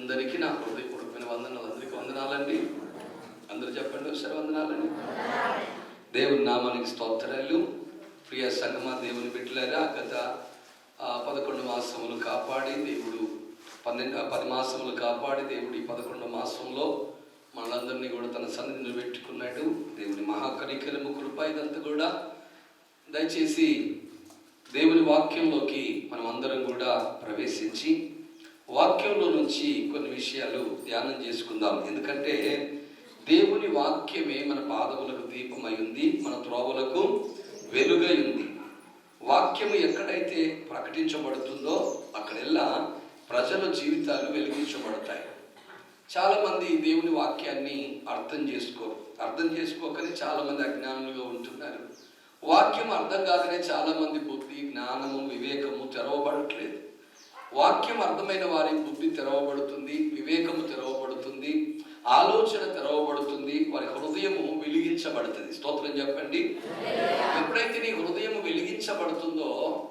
అందరికీ నా హృదయపూర్వకమైన వందనాలు. అందరికీ వందనాలండి. అందరూ చెప్పండి ఒకసారి వందనాలండి. దేవుని నామానికి స్తోత్రాలు. ప్రియ సంగమా, దేవుని బిడ్డలారా, గత 11 మాసములు కాపాడి దేవుడు 10 మాసములు కాపాడి దేవుడు ఈ 11 మాసంలో మనందరినీ కూడా తన సన్నిధిని పెట్టుకున్నాడు. దేవుని మహాకరికరము కృప ఇదంతా కూడా. దయచేసి దేవుని వాక్యంలోకి మనం అందరం కూడా ప్రవేశించి వాక్యంలో నుంచి కొన్ని విషయాలు ధ్యానం చేసుకుందాం. ఎందుకంటే దేవుని వాక్యమే మన పాదములకు దీపమై ఉంది, మన త్రోవలకు వెలుగై ఉంది. వాక్యము ఎక్కడైతే ప్రకటించబడుతుందో అక్కడెల్లా ప్రజల జీవితాలు వెలిగించబడతాయి. చాలామంది దేవుని వాక్యాన్ని అర్థం చేసుకోకనే చాలామంది అజ్ఞానులుగా ఉంటున్నారు. వాక్యం అర్థం కాకనే చాలామంది బుద్ధి, జ్ఞానము, వివేకము తెరవబడట్లేదు. వాక్యం అర్థమైన వారి బుద్ధి తెరవబడుతుంది, వివేకము తెరవబడుతుంది, ఆలోచన తెరవబడుతుంది, వారి హృదయము వెలిగించబడుతుంది. స్తోత్రం చెప్పండి. ఎప్పుడైతే నీ హృదయము వెలిగించబడుతుందో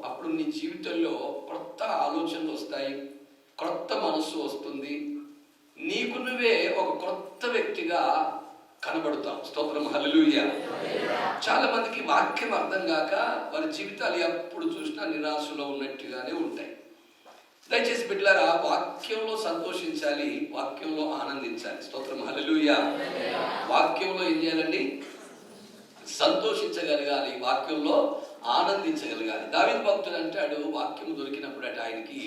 అప్పుడు నీ జీవితంలో కొత్త ఆలోచనలు వస్తాయి, కొత్త మనస్సు వస్తుంది. నీకు నువ్వే ఒక కొత్త వ్యక్తిగా కనబడతాం. స్తోత్రం, హల్లెలూయా. చాలా మందికి వాక్యం అర్థం కాక వారి జీవితాలు ఎప్పుడు చూసినా నిరాశలో ఉన్నట్టుగానే ఉంటాయి. దయచేసి బిడ్డలారా, వాక్యంలో సంతోషించాలి, వాక్యంలో ఆనందించాలి. స్తోత్రం, హల్లెలూయా. వాక్యంలో ఏం చేయాలండి? సంతోషించగలగాలి, వాక్యంలో ఆనందించగలగాలి. దావీదు భక్తుడు అంటాడు, వాక్యం దొరికినప్పుడు అట ఆయనకి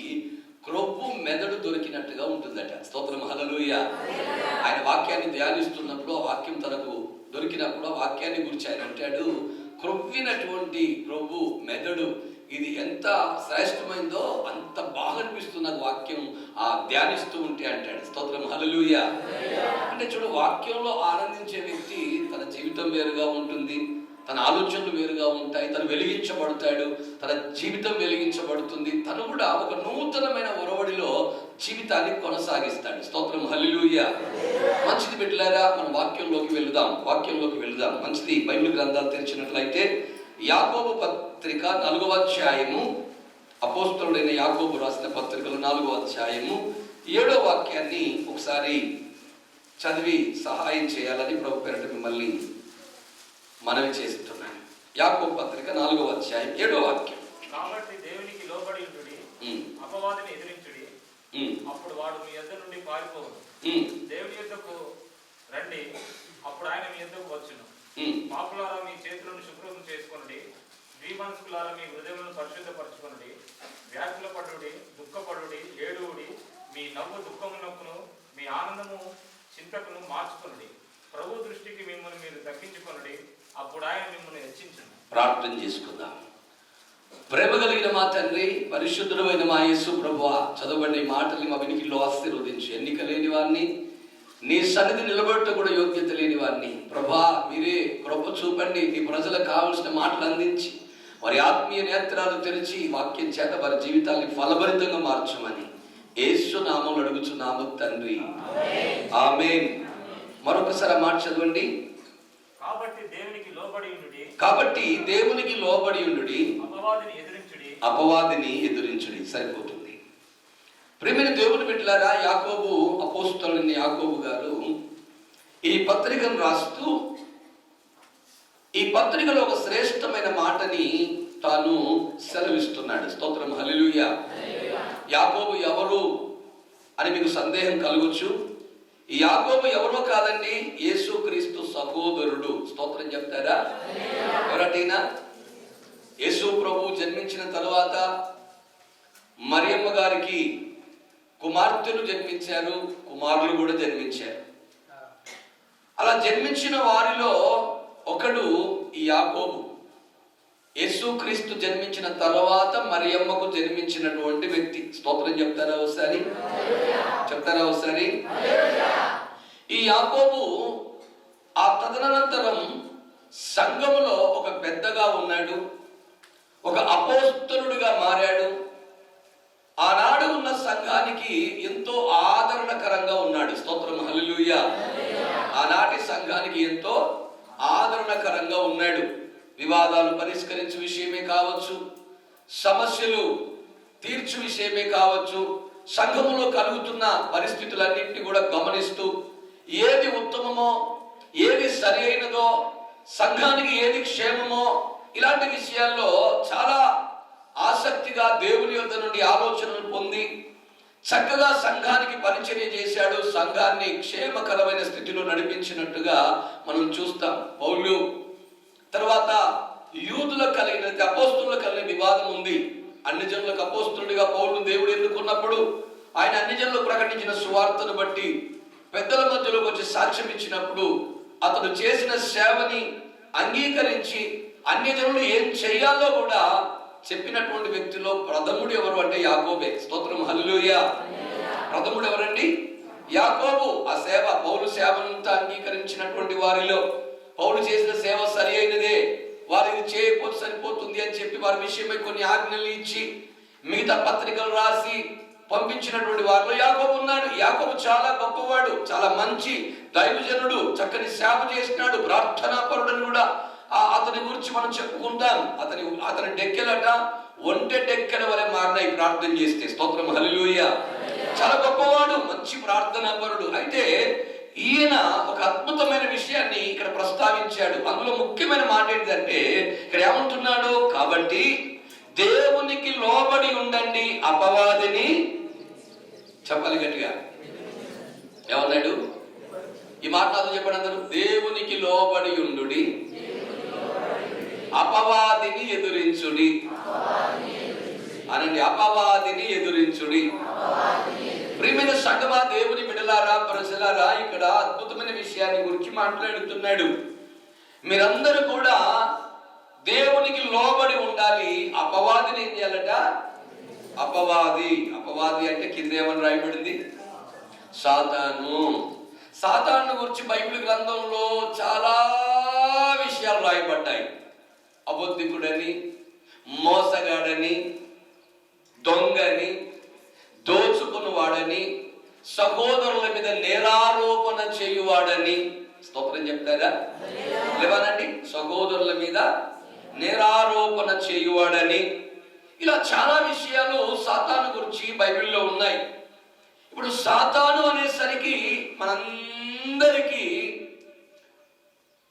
క్రొవ్వు మెదడు దొరికినట్టుగా ఉంటుందట. స్తోత్రం, హల్లెలూయా. ఆయన వాక్యాన్ని ధ్యానిస్తున్నప్పుడు, ఆ వాక్యం తనకు దొరికినప్పుడు ఆ వాక్యాన్ని గురించి ఆయన అంటాడు, క్రొవ్వినటువంటి క్రొవ్వు మెదడు ఇది ఎంత శ్రేష్టమైందో అంత బాగా అనిపిస్తుంది నాకు వాక్యం ధ్యానిస్తూ ఉంటే అంటాడు. స్తోత్రం, హల్లెలూయా. అంటే చూడు, వాక్యంలో ఆనందించే వ్యక్తి తన జీవితం వేరుగా ఉంటుంది, తన ఆలోచనలు వేరుగా ఉంటాయి, తను వెలిగించబడతాడు, తన జీవితం వెలిగించబడుతుంది, తను కూడా ఒక నూతనమైన ఒరవడిలో జీవితాన్ని కొనసాగిస్తాడు. స్తోత్రం, హల్లెలూయా. మంచిది బిడ్డలారా, మనం వాక్యంలోకి వెళుదాం. మంచిది. బైబిల్ గ్రంథాలు తెరిచినట్లయితే యాకోబు పత్రిక 4వ అధ్యాయము, అపోస్తలుడైన యాకోబు రాసిన పత్రికలు 4వ అధ్యాయము 7వ వాక్యాన్ని ఒకసారి చదివి సహాయం చేయాలని ప్రభు పేరిట మిమ్మల్ని మనవి చేస్తున్నాను. యాకోబు పత్రిక 4వ అధ్యాయం 7వ వాక్యం. కాబట్టి దేవునికి లోబడి ఉండుడి, అపవాదిని ఎదిరించుడి, అప్పుడు వాడు మీ యొద్ద నుండి పారిపోవును. దేవుని యొద్దకు రండి, అప్పుడు ఆయన మీ యొద్దకు వచ్చును. పాపులారా, మీ చేతులను శుభ్రం చేసుకొనుడి, ద్విమనస్కులారా మీ హృదయములను పరిశుద్ధపరచుకొనుడి. వ్యాకుల పడుడి, దుఃఖపడుడి, ఏడువుడి, మీ నవ్వు దుఃఖమునకును మీ ఆనందము చింతకును మార్చుకొనుడి. ప్రభు దృష్టికి మిమ్మల్ని మీరు తగ్గించుకొనుడి, అప్పుడు ఆయన మిమ్మల్ని హెచ్చించును. ప్రార్థన చేసుకుందాం. ప్రేమ కలిగిన మా తండ్రి, పరిశుద్ధుడైన మా యేసు ప్రభువా, చదవబడిన మాటల్ని మా వినికిలో ఆశీర్వదించి, ఎన్నిక లేని వారిని, నీ సన్నిధి నిలబెట్ట కూడా యోగ్యత లేని వారిని ప్రభువా మీరే కృప చూపండి. నీ ప్రజలకు కావలసిన మాటలు అందించి వారి ఆత్మీయ నేత్రాలు తెరిచి వాక్యం చేత వారి జీవితాన్ని ఫలభరితంగా మార్చమని యేసు నామములో అడుగుచున్నాము తండ్రి, ఆమేన్. మరొకసారి మాట చదవండి. కాబట్టి దేవునికి లోబడి ఉండుడి, అపవాదిని ఎదిరించుడి. సరిపోతుంది. ప్రియమైన దేవుని బిడ్డలారా, యాకోబు, అపోస్తలుడైన యాకోబు గారు ఈ పత్రికను రాస్తూ ఈ పత్రికలో ఒక శ్రేష్టమైన మాటని తాను సెలవిస్తున్నాడు. స్తోత్రం, హల్లెలూయా. యాకోబు ఎవరు అని మీకు సందేహం కలగొచ్చు. ఈ యాకోబు ఎవరో కాదండి, యేసుక్రీస్తు సహోదరుడు. స్తోత్రం చెప్తారా? ఎవరటైనా యేసు ప్రభు జన్మించిన తరువాత మరియమ్మ గారికి కుమార్తెలు జన్మించారు, కుమారులు కూడా జన్మించారు. అలా జన్మించిన వారిలో ఒకడు ఈ యాకోబు. యేసుక్రీస్తు జన్మించిన తర్వాత మరియమ్మకు జన్మించినటువంటి వ్యక్తి. స్తోత్రం చెప్తారా ఒకసారి? ఈ యాకోబు ఆ తదనంతరం సంఘములో ఒక పెద్దగా ఉన్నాడు, ఒక అపోస్తలుడిగా మారాడు. ఆనాడు ఉన్న సంఘానికి ఎంతో ఆదరణకరంగా ఉన్నాడు. స్తోత్రం, హల్లెలూయా. ఆనాటి సంఘానికి ఎంతో ఆదరణకరంగా ఉన్నాడు. వివాదాలు పరిష్కరించే విషయమే కావచ్చు, సమస్యలు తీర్చు విషయమే కావచ్చు, సంఘములో కలుగుతున్న పరిస్థితులన్నింటినీ కూడా గమనిస్తూ ఏది ఉత్తమమో, ఏది సరి అయినదో, సంఘానికి ఏది క్షేమమో, ఇలాంటి విషయాల్లో చాలా ఆసక్తిగా దేవుని యొద్ద నుండి ఆలోచనలు పొంది చక్కగా సంఘానికి పరిచర్య చేశాడు. సంఘాన్ని క్షేమకరమైన స్థితిలో నడిపించినట్టుగా మనం చూస్తాం. పౌలు తర్వాత యూదులకు కలిగిన, అపోస్తులకు కలిగిన వివాదం ఉంది. అన్ని జనులకు అపోస్తులుడిగా పౌలు దేవుడు ఎన్నుకున్నప్పుడు ఆయన అన్ని జనులకు ప్రకటించిన సువార్తను బట్టి పెద్దల మధ్యలోకి వచ్చి సాక్ష్యం ఇచ్చినప్పుడు అతడు చేసిన సేవని అంగీకరించి అన్య జనులు ఏం చేయాలో కూడా చెప్పినటువంటి వ్యక్తిలో ప్రథముడు ఎవరు అంటే యాకోబే. స్తోత్రం, హల్లెలూయా. ప్రథముడు ఎవరండి? యాకోబు. ఆ సేవ, పౌలు సేవనంతా అంగీకరించినటువంటి వారిలో పౌలు చేసిన సేవ సరి అయినదే, వారు ఇది చేయకపోతే సరిపోతుంది అని చెప్పి వారి విషయమై కొన్ని ఆజ్ఞలు ఇచ్చి మిగతా పత్రికలు రాసి పంపించినటువంటి వారిలో యాకోబు ఉన్నాడు. యాకోబు చాలా గొప్పవాడు, చాలా మంచి దైవజనుడు, చక్కని సేవ చేసినాడు, ప్రార్థనాపరుడని కూడా అతని గురించి మనం చెప్పుకుంటాం. అతని డెక్కెలట ఒంటె డెక్కెల వలె మారినాయి ప్రార్థన చేస్తే. స్తోత్రం, హల్లెలూయా. చాలా గొప్పవాడు, మంచి ప్రార్థనాపరుడు. అయితే ఈయన ఒక అద్భుతమైన విషయాన్ని ఇక్కడ ప్రస్తావించాడు. అందులో ముఖ్యమైన మాట ఏంటంటే ఇక్కడ ఏమంటున్నాడు? కాబట్టి దేవునికి లోబడి ఉండండి, అపవాదిని, చెప్పాలి గట్టిగా, ఏమన్నాడు? ఈ మాట నాతో చెప్పండి అందరూ. దేవునికి లోబడి ఉండుడి, అపవాదిని ఎదురించుడి అనండి. అపవాదిని ఎదురించుడి. ప్రియమైన సంగమా, దేవుని బిడ్డలారా, ప్రజలారా, ఇక్కడ అద్భుతమైన విషయాన్ని గురించి మాట్లాడుతున్నాడు. మీరందరూ కూడా దేవునికి లోబడి ఉండాలి. అపవాదిని ఏం చేయాలట? అపవాది అంటే కింద ఏమని రాయబడింది? సాతాను. సాతాను గురించి బైబిల్ గ్రంథంలో చాలా విషయాలు రాయబడ్డాయి. అబద్ధికుడని, మోసగాడని, దొంగని, దోచుకున్నవాడని, సహోదరుల మీద నేరారోపణ చేయువాడని. స్తోత్రం చెప్తారా? లేవనండి. సహోదరుల మీద నేరారోపణ చేయువాడని, ఇలా చాలా విషయాలు సాతాను గురించి బైబిల్లో ఉన్నాయి. ఇప్పుడు సాతాను అనేసరికి మనందరికీ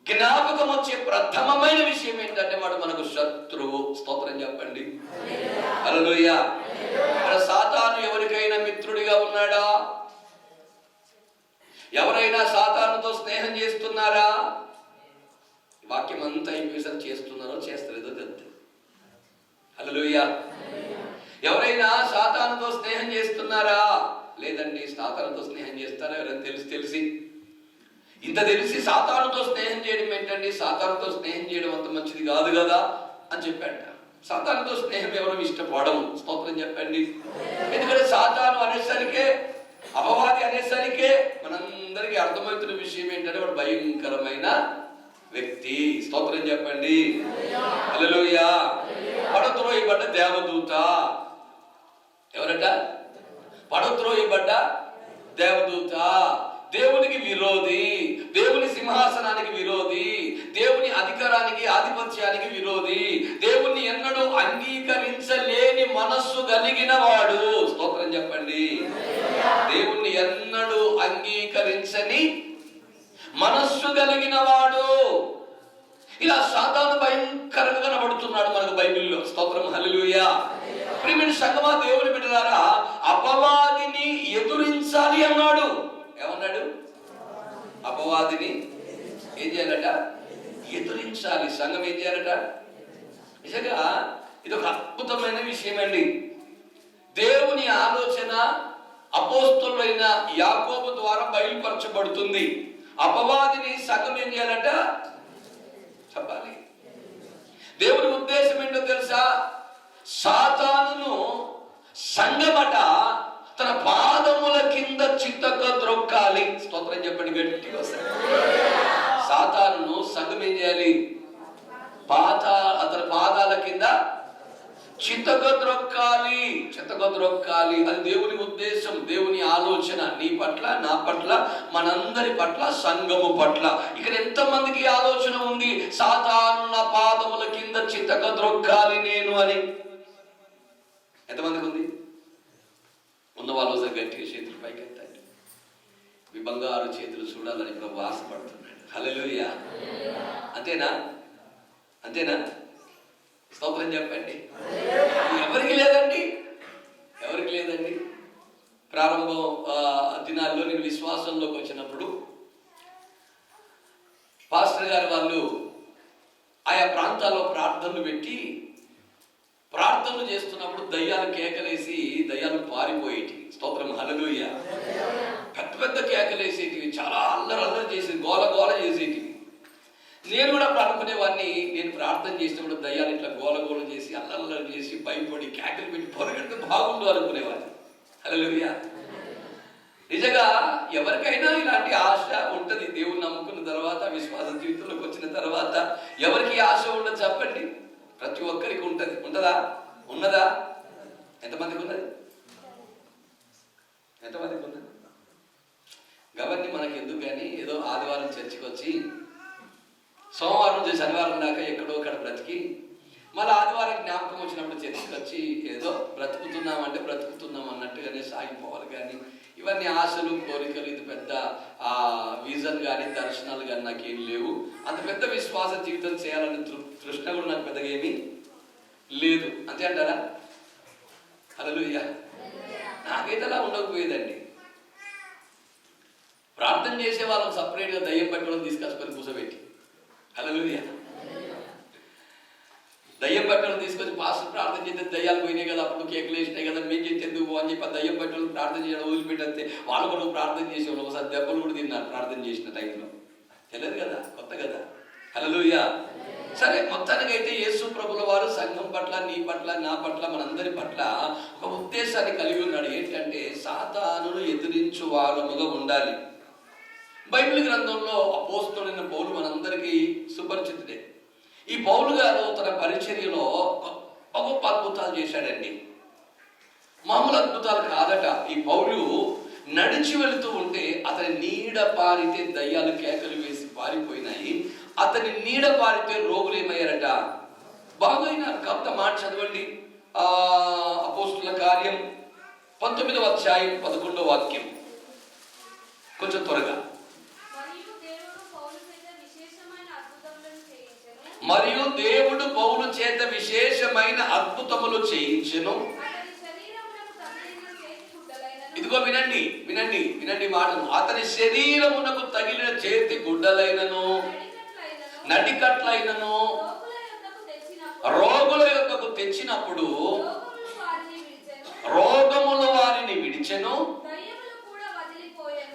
జ్ఞాపకం వచ్చే ప్రథమమైన విషయం ఏంటంటే వాడు మనకు శత్రువు. స్తోత్రం చెప్పండి, హల్లెలూయా. ఇక్కడ సాతాను ఎవరికైనా మిత్రుడిగా ఉన్నాడా? ఎవరైనా సాతానుతో స్నేహం చేస్తున్నారా? వాక్యం అంతా అయిపోయేసరి చేస్తున్నారో చేస్తలేదో తెలుసు. హల్లెలూయా. ఎవరైనా సాతానుతో స్నేహం చేస్తున్నారా? లేదండి. సాతానుతో స్నేహం చేస్తారా? ఎవరైనా తెలిసి ఇంత తెలిసి సాతానుతో స్నేహం చేయడం ఏంటండి? సాతానుతో స్నేహం చేయడం అంత మంచిది కాదు కదా అని చెప్పాట. సాతానుతో స్నేహం ఎవరు ఇష్టపడము. స్తోత్రం చెప్పండి. ఎందుకంటే సాతాను అనేసరికే, అపవాది అనేసరికే మనందరికీ అర్థమవుతున్న విషయం ఏంటంటే వాడు భయంకరమైన వ్యక్తి. స్తోత్రం చెప్పండి, హల్లెలూయా. పడద్రోయబడ్డ దేవదూత. ఎవరట? పడద్రోయబడ్డ దేవదూత. దేవునికి విరోధి, దేవుని సింహాసనానికి విరోధి, దేవుని అధికారానికి, ఆధిపత్యానికి విరోధి, దేవుణ్ణి ఎన్నడూ అంగీకరించలేని మనస్సు కలిగిన వాడు. స్తోత్రం చెప్పండి. దేవుణ్ణి ఎన్నడూ అంగీకరించని మనస్సు కలిగిన వాడు. ఇలా సాతాను భయంకరంగా కనబడుతున్నాడు మనకు బైబిల్లో. స్తోత్రం, హల్లెలూయా. ప్రియమైన సంగమా, దేవుని బిడ్డలారా, అపవాదిని ఎదురించాలి అన్నాడు. ఏమన్నాడు? అపవాదిని ఏం చేయాలట? ఎదురించాలి. సంఘం ఏం చేయాలట? నిజంగా ఇది ఒక అద్భుతమైన విషయం అండి. దేవుని ఆలోచన అపోస్తలుడైన యాకోబు ద్వారా బయలుపరచబడుతుంది. అపవాదిని సంఘం ఏం చేయాలట? చెప్పాలి. దేవుని ఉద్దేశం ఏంటో తెలుసా? సాతానును సంఘమట తన పాదముల కింద చిత్తక ద్రొక్కాలి. స్తోత్రం చెప్పండి గట్టిగా. సాతానును సంఘం ఏం చేయాలి? అతని పాదాల కింద చిత్తక ద్రొక్కాలి. అది దేవుని ఉద్దేశం, దేవుని ఆలోచన నీ పట్ల, నా పట్ల, మనందరి పట్ల, సంఘము పట్ల. ఇక్కడ ఎంతమందికి ఆలోచన ఉంది? సాతాను నా పాదముల కింద చిత్తక ద్రొక్కాలి నేను అని. ఎంతమందికి ఉంది? వాళ్ళు ఒకసారి గట్టిగా చేతులు పైకి ఎత్తండి. మీ బంగారు చేతులు చూడాలని ప్రభు ఆశపడుతున్నాడు. హల్లెలూయా. అంతేనా? అంతేనా? స్తోత్రం చెప్పండి. ఎవరికి లేదండి, ఎవరికి లేదండి. ప్రారంభం దినాల్లో నేను విశ్వాసంలోకి వచ్చినప్పుడు పాస్టర్ గారు వాళ్ళు ఆయా ప్రాంతాల్లో ప్రార్థనలు పెట్టి ప్రార్థనలు చేస్తున్నప్పుడు దయ్యాలు కేకలేసి దయ్యాలు పారిపోయేటి. స్తోత్రం. హల్లెలూయా. పెద్ద పెద్ద కేకలేసేటివి, చాలా అల్లరి చేసేది, గోల గోల చేసేటివి. నేను కూడా అప్పుడు అనుకునేవాడిని, నేను ప్రార్థన చేసినప్పుడు దయ్యాలు ఇట్లా గోల చేసి అల్లరి చేసి భయపడి కేకలు పెట్టి పొరగడితే బాగుండు అనుకునేవాడిని. హల్లెలూయా. నిజంగా ఎవరికైనా ఇలాంటి ఆశ ఉంటుంది. దేవుని నమ్ముకున్న తర్వాత, విశ్వాస జీవితంలోకి వచ్చిన తర్వాత ఎవరికి ఆశ ఉండదు చెప్పండి? ప్రతి ఒక్కరికి ఉంటుంది. ఉంటుందా? ఉన్నదా? ఎంతమందికి ఉన్నది? ఎంతమందికి ఉన్నది? గవర్ని మనకి ఎందుకు కానీ, ఏదో ఆదివారం చర్చికి వచ్చి సోమవారం నుంచి శనివారం దాకా ఎక్కడో అక్కడ బ్రతికి మళ్ళీ ఆదివారం జ్ఞాపకం వచ్చినప్పుడు చర్చికి వచ్చి ఏదో బ్రతుకుతున్నామంటే బ్రతుకుతున్నాం అన్నట్టుగానే సాగిపోవాలి. కానీ ఇవన్నీ ఆశలు, కోరికలు, ఇది పెద్ద విజన్ కానీ దర్శనాలు కానీ నాకేం లేవు. అంత పెద్ద విశ్వాస జీవితం చేయాలని తృష్ణ కూడా నాకు పెద్దగా ఏమీ లేదు. అంతే అంటారా? హల్లెలూయా. నాకైతే అలా ఉండకపోయేదండి. ప్రార్థన చేసే వాళ్ళని సపరేట్గా దయ్యం పట్టడం తీసుకొచ్చుకొని కూర్చోబెట్టి, హల్లెలూయా, దయ్యం పట్టడం తీసుకొచ్చి పాస్టర్ ప్రార్థన చేస్తే దయ్యాలు పోయినాయి కదా, అప్పుడు కేకులు వేసినాయి కదా, మేము చేస్తే ఎందుకు అని చెప్పి దయ్యం పట్టడం ప్రార్థన చేయడం వదిలిపెట్టేస్తే వాళ్ళు కూడా ప్రార్థన చేసేవాళ్ళు. ఒకసారి దెబ్బలు కూడా తిన్నారు ప్రార్థన చేసిన టైంలో. తెలియదు కదా, కొత్త కదా. హల్లెలూయా. సరే, మొత్తానికి అయితే యేసు ప్రభుల వారు సంఘం పట్ల, నీ పట్ల, నా పట్ల, మనందరి పట్ల ఒక ఉద్దేశాన్ని కలిగి ఉన్నాడు. ఏంటంటే సాతానును ఎదిరించు వారముగా ఉండాలి. బైబిల్ గ్రంథంలో అపోస్తలుడైన పౌలు మనందరికీ సుపరిచితుడే. ఈ పౌలు గారు తన పరిచర్యలో గొప్ప అద్భుతాలు చేశాడండి. మామూలు అద్భుతాలు కాదట. ఈ పౌలు నడిచి వెళుతూ ఉంటే అతని నీడ పారితే దయ్యాలు కేకలు వేసి పారిపోయినాయి. అతని నీడ పారితే రోగులు ఏమయ్యారట? బాగైనారు. కాబట్టి మాట చదవండి. అపోస్తుల కార్యం 19వ అధ్యాయం 11వ వాక్యం కొంచెం త్వరగా. మరియు దేవుడు పౌలు చేత విశేషమైన అద్భుతములు చేయించెను. ఇదిగో వినండి వినండి వినండి మాటలు. అతని శరీరమునకు తగిలిన చేతి గుడ్డలైనను నడికట్లైనను రోగుల యొద్దకు తెచ్చినప్పుడు రోగములు వారిని విడిచెను,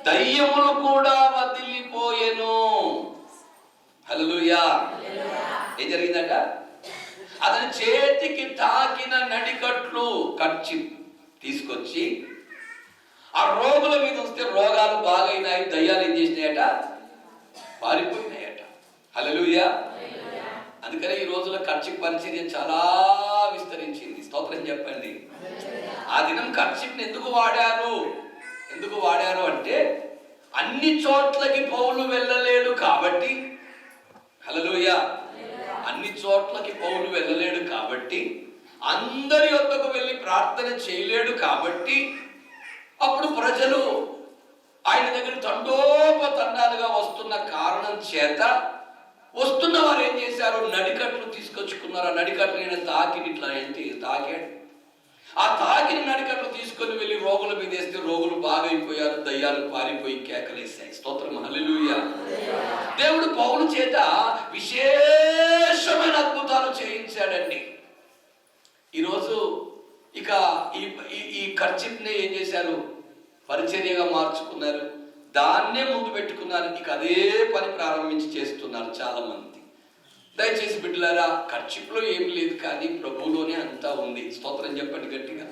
దయ్యములు కూడా వదిలిపోయెను. హల్లెలూయా. ఏం జరిగిందట? అతని చేతికి తాకిన నడికట్లు కర్చి తీసుకొచ్చి ఆ రోగుల మీద వస్తే రోగాలు బాగైనాయి, దయ్యాలు ఏం చేసినాయట? పారిపోయినాయట. హల్లెలూయా. అందుకనే ఈ రోజుల కర్చిక్ పరిచర్య చాలా విస్తరించింది. స్తోత్రం చెప్పండి. ఆ దినం కర్చిక్ని ఎందుకు వాడారు అంటే అన్ని చోట్లకి పౌలు వెళ్ళలేడు కాబట్టి. హల్లెలూయా. అన్ని చోట్లకి పౌలు వెళ్ళలేడు కాబట్టి, అందరి వద్దకు వెళ్ళి ప్రార్థన చేయలేడు కాబట్టి, అప్పుడు ప్రజలు ఆయన దగ్గర తండోపతండాలుగా వస్తున్న కారణం చేత వస్తున్న వారు ఏం చేశారు? నడికట్లు తీసుకొచ్చుకున్నారు. ఆ నడికట్లు నేను తాకిని ఇట్లా ఏంటి తాకాడు. ఆ తాకిన నడికట్లు తీసుకొని వెళ్ళి రోగుల మీద వేస్తే రోగులు బాగైపోయారు, దయ్యాలు పారిపోయి కేకలేసాయి. స్తోత్రం. హల్లెలూయా. దేవుడు పౌలు చేత విశేషమైన అద్భుతాలు చేయించాడండి. ఈరోజు ఇక ఈ కర్చిప్ని ఏం చేశారు? పరిచర్యగా మార్చుకున్నారు, దాన్నే ముందు పెట్టుకున్నారు. ఇక అదే పని ప్రారంభించి చేస్తున్నారు చాలా మంది. దయచేసి బిడ్డలారా, కర్చిప్లో ఏమి లేదు కానీ ప్రభువులోనే అంతా ఉంది. స్తోత్రం చెప్పండి గట్టిగా.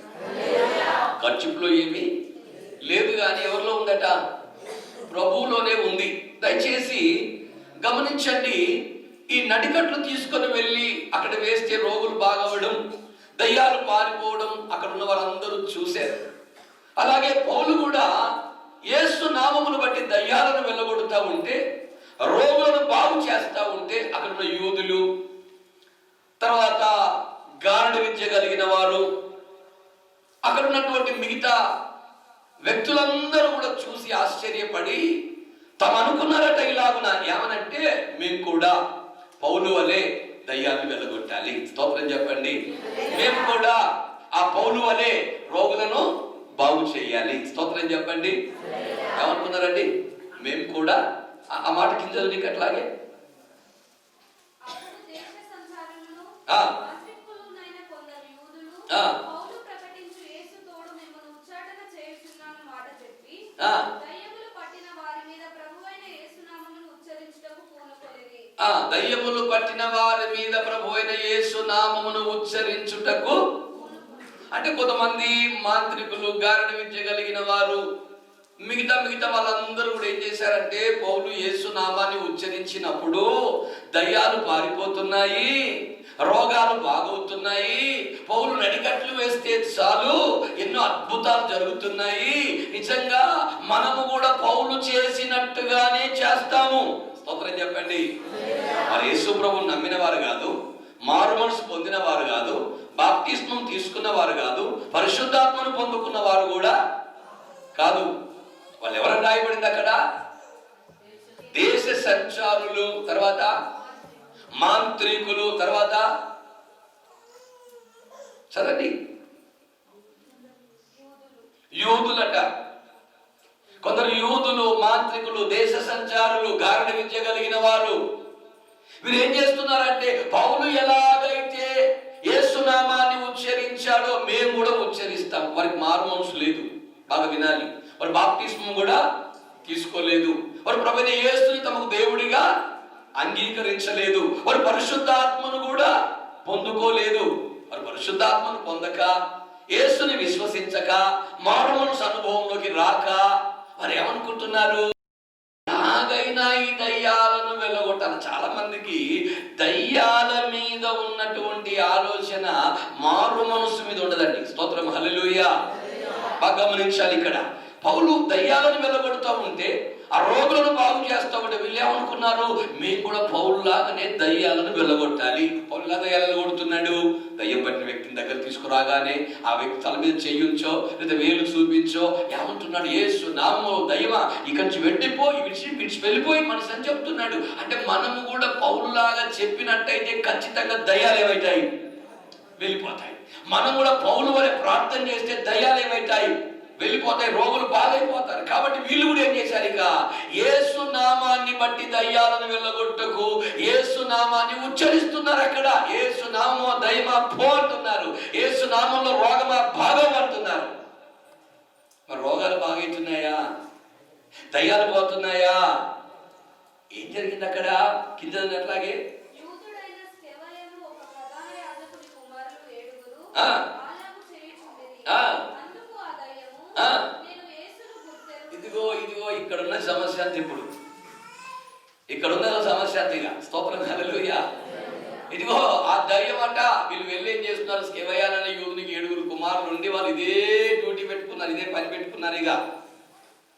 కర్చిప్లో ఏమీ లేదు కానీ ఎవరిలో ఉందట? ప్రభువులోనే ఉంది. దయచేసి గమనించండి. ఈ నడికట్లు తీసుకొని వెళ్ళి అక్కడ వేస్తే రోగులు బాగవడం, దయ్యాలు పారిపోవడం అక్కడ ఉన్న వారందరూ చూశారు. అలాగే పౌలు కూడా యేసు నామమును బట్టి దయ్యాలను వెళ్ళగొడుతూ ఉంటే, రోగులను బాగు చేస్తూ ఉంటే అక్కడ ఉన్న యూదులు, తర్వాత గారడి విద్య కలిగిన వారు, అక్కడ ఉన్నటువంటి మిగతా వ్యక్తులందరూ కూడా చూసి ఆశ్చర్యపడి తాము అనుకున్నారట ఇలాగున, ఏమనంటే మేము కూడా పౌలు వలె దయ్యాన్ని వెళ్ళగొట్టాలి. స్తోత్రం చెప్పండి. మేము కూడా ఆ పౌలు వలె రోగులను బాగు చేయాలి. స్తోత్రం చెప్పండి. ఏమనుకున్నారండి? మేము కూడా ఆ మాట కింద నీకు అట్లాగే దయ్యములు పట్టిన వారి మీద ప్రభువైన యేసు నామమును ఉచ్చరించుటకు. అంటే కొంతమంది మాంత్రికులు, గారడి విద్య కలిగిన వారు, మిగతా వాళ్ళందరూ కూడా ఏం చేశారంటే పౌలు యేసు నామాన్ని ఉచ్చరించినప్పుడు దయ్యాలు పారిపోతున్నాయి, రోగాలు బాగవుతున్నాయి, పౌలు నడికట్లు వేస్తే చాలు ఎన్నో అద్భుతాలు జరుగుతున్నాయి. నిజంగా మనము కూడా పౌలు చేసినట్టుగానే చేస్తాము. స్తోత్రం చెప్పండి. మరి యేసు ప్రభువుని నమ్మిన వారు కాదు, మారు మనసు పొందిన వారు కాదు, బాప్టిస్మం తీసుకున్న వారు కాదు, పరిశుద్ధాత్మను పొందుకున్న వారు కూడా కాదు. వాళ్ళు ఎవరని రాయబడింది అక్కడ? దేశ సంచారులు, తర్వాత మాంత్రికులు, తర్వాత చదండి యూదులట. కొందరు యూదులు, మాంత్రికులు, దేశ సంచారులు, గారడి విద్య కలిగిన వారు. వీరు ఏం చేస్తున్నారంటే పౌలు ఎలాగైతే యేసునామాన్ని ఉచ్చరించాడో మేము కూడా ఉచ్చరిస్తాం. వారికి మారు మనసు లేదు. బాగా వినాలి. వారు బాప్టిస్మం కూడా తీసుకోలేదు. వారు ప్రభువైన యేసుని తమకు దేవుడిగా అంగీకరించలేదు. వారు పరిశుద్ధాత్మను కూడా పొందుకోలేదు. వారు పరిశుద్ధాత్మను పొందక, యేసుని విశ్వసించక, మారు మనసు అనుభవంలోకి రాక వారు ఏమనుకుంటున్నారు? నాగైనా ఈ దయ్యాలను వెళ్ళగొట్టాలి. చాలా మందికి దయ్యాల మీద ఉన్నటువంటి ఆలోచన మారు మనసు మీద ఉండదండి. స్తోత్రం, హల్లెలూయా. బాగా గమనించాలి. ఇక్కడ పౌలు దయ్యాలను వెళ్ళగొడుతూ ఉంటే, ఆ రోగులను బాగు చేస్తూ ఉంటే వీళ్ళు ఏమనుకున్నారు? మేము కూడా పౌలులాగానే దయ్యాలను వెళ్ళగొట్టాలి. పౌలులా దయ్యాలను కొడుతున్నాడు. దయ్యం పట్టిన వ్యక్తిని దగ్గర తీసుకురాగానే ఆ వ్యక్తి తల మీద చెయ్యుంచో లేదా వేలు చూపించో ఏమంటున్నాడు? యేసు నామములో దయ్యమా ఇక్కడి నుంచి వెళ్ళిపో, విడిచి వెళ్ళిపోయి మనసు అని చెప్తున్నాడు. అంటే మనము కూడా పౌలులాగా చెప్పినట్టయితే ఖచ్చితంగా దయ్యాలు ఏమవుతాయి? వెళ్ళిపోతాయి. మనం కూడా పౌలు వలె ప్రార్థన చేస్తే దయ్యాలు ఏమవుతాయి? వెళ్ళిపోతాయి, రోగులు బాగైపోతారు. కాబట్టి వీళ్ళు కూడా ఏం చేశారు? ఇక యేసు నామాన్ని బట్టి దయ్యాలను వెళ్ళగొట్టకు, యేసు నామాన్ని ఉచ్చరిస్తున్నారు. అక్కడ యేసు నామో దయ్యమా పో అంటున్నారు, యేసు నామంలో రోగమా భాగం అంటున్నారు. మరి రోగాలు బాగైతున్నాయా? దయ్యాలు పోతున్నాయా? ఏం జరిగింది అక్కడ? కింద అట్లాగే ఇదిగో ఇక్కడున్న సమస్య అంత. ఇప్పుడు ఇక్కడున్న సమస్య అంతేగా. స్తోత్రం, హల్లెలూయా. ఇదిగో ఆ దయ్యం అట. వీళ్ళు వెళ్ళి ఏం చేస్తున్నారు? స్కెవయాలనే యూదునికి 7 కుమారులు ఉండి వాళ్ళు ఇదే డ్యూటీ పెట్టుకున్నారు, ఇదే పని పెట్టుకున్నారు. ఇక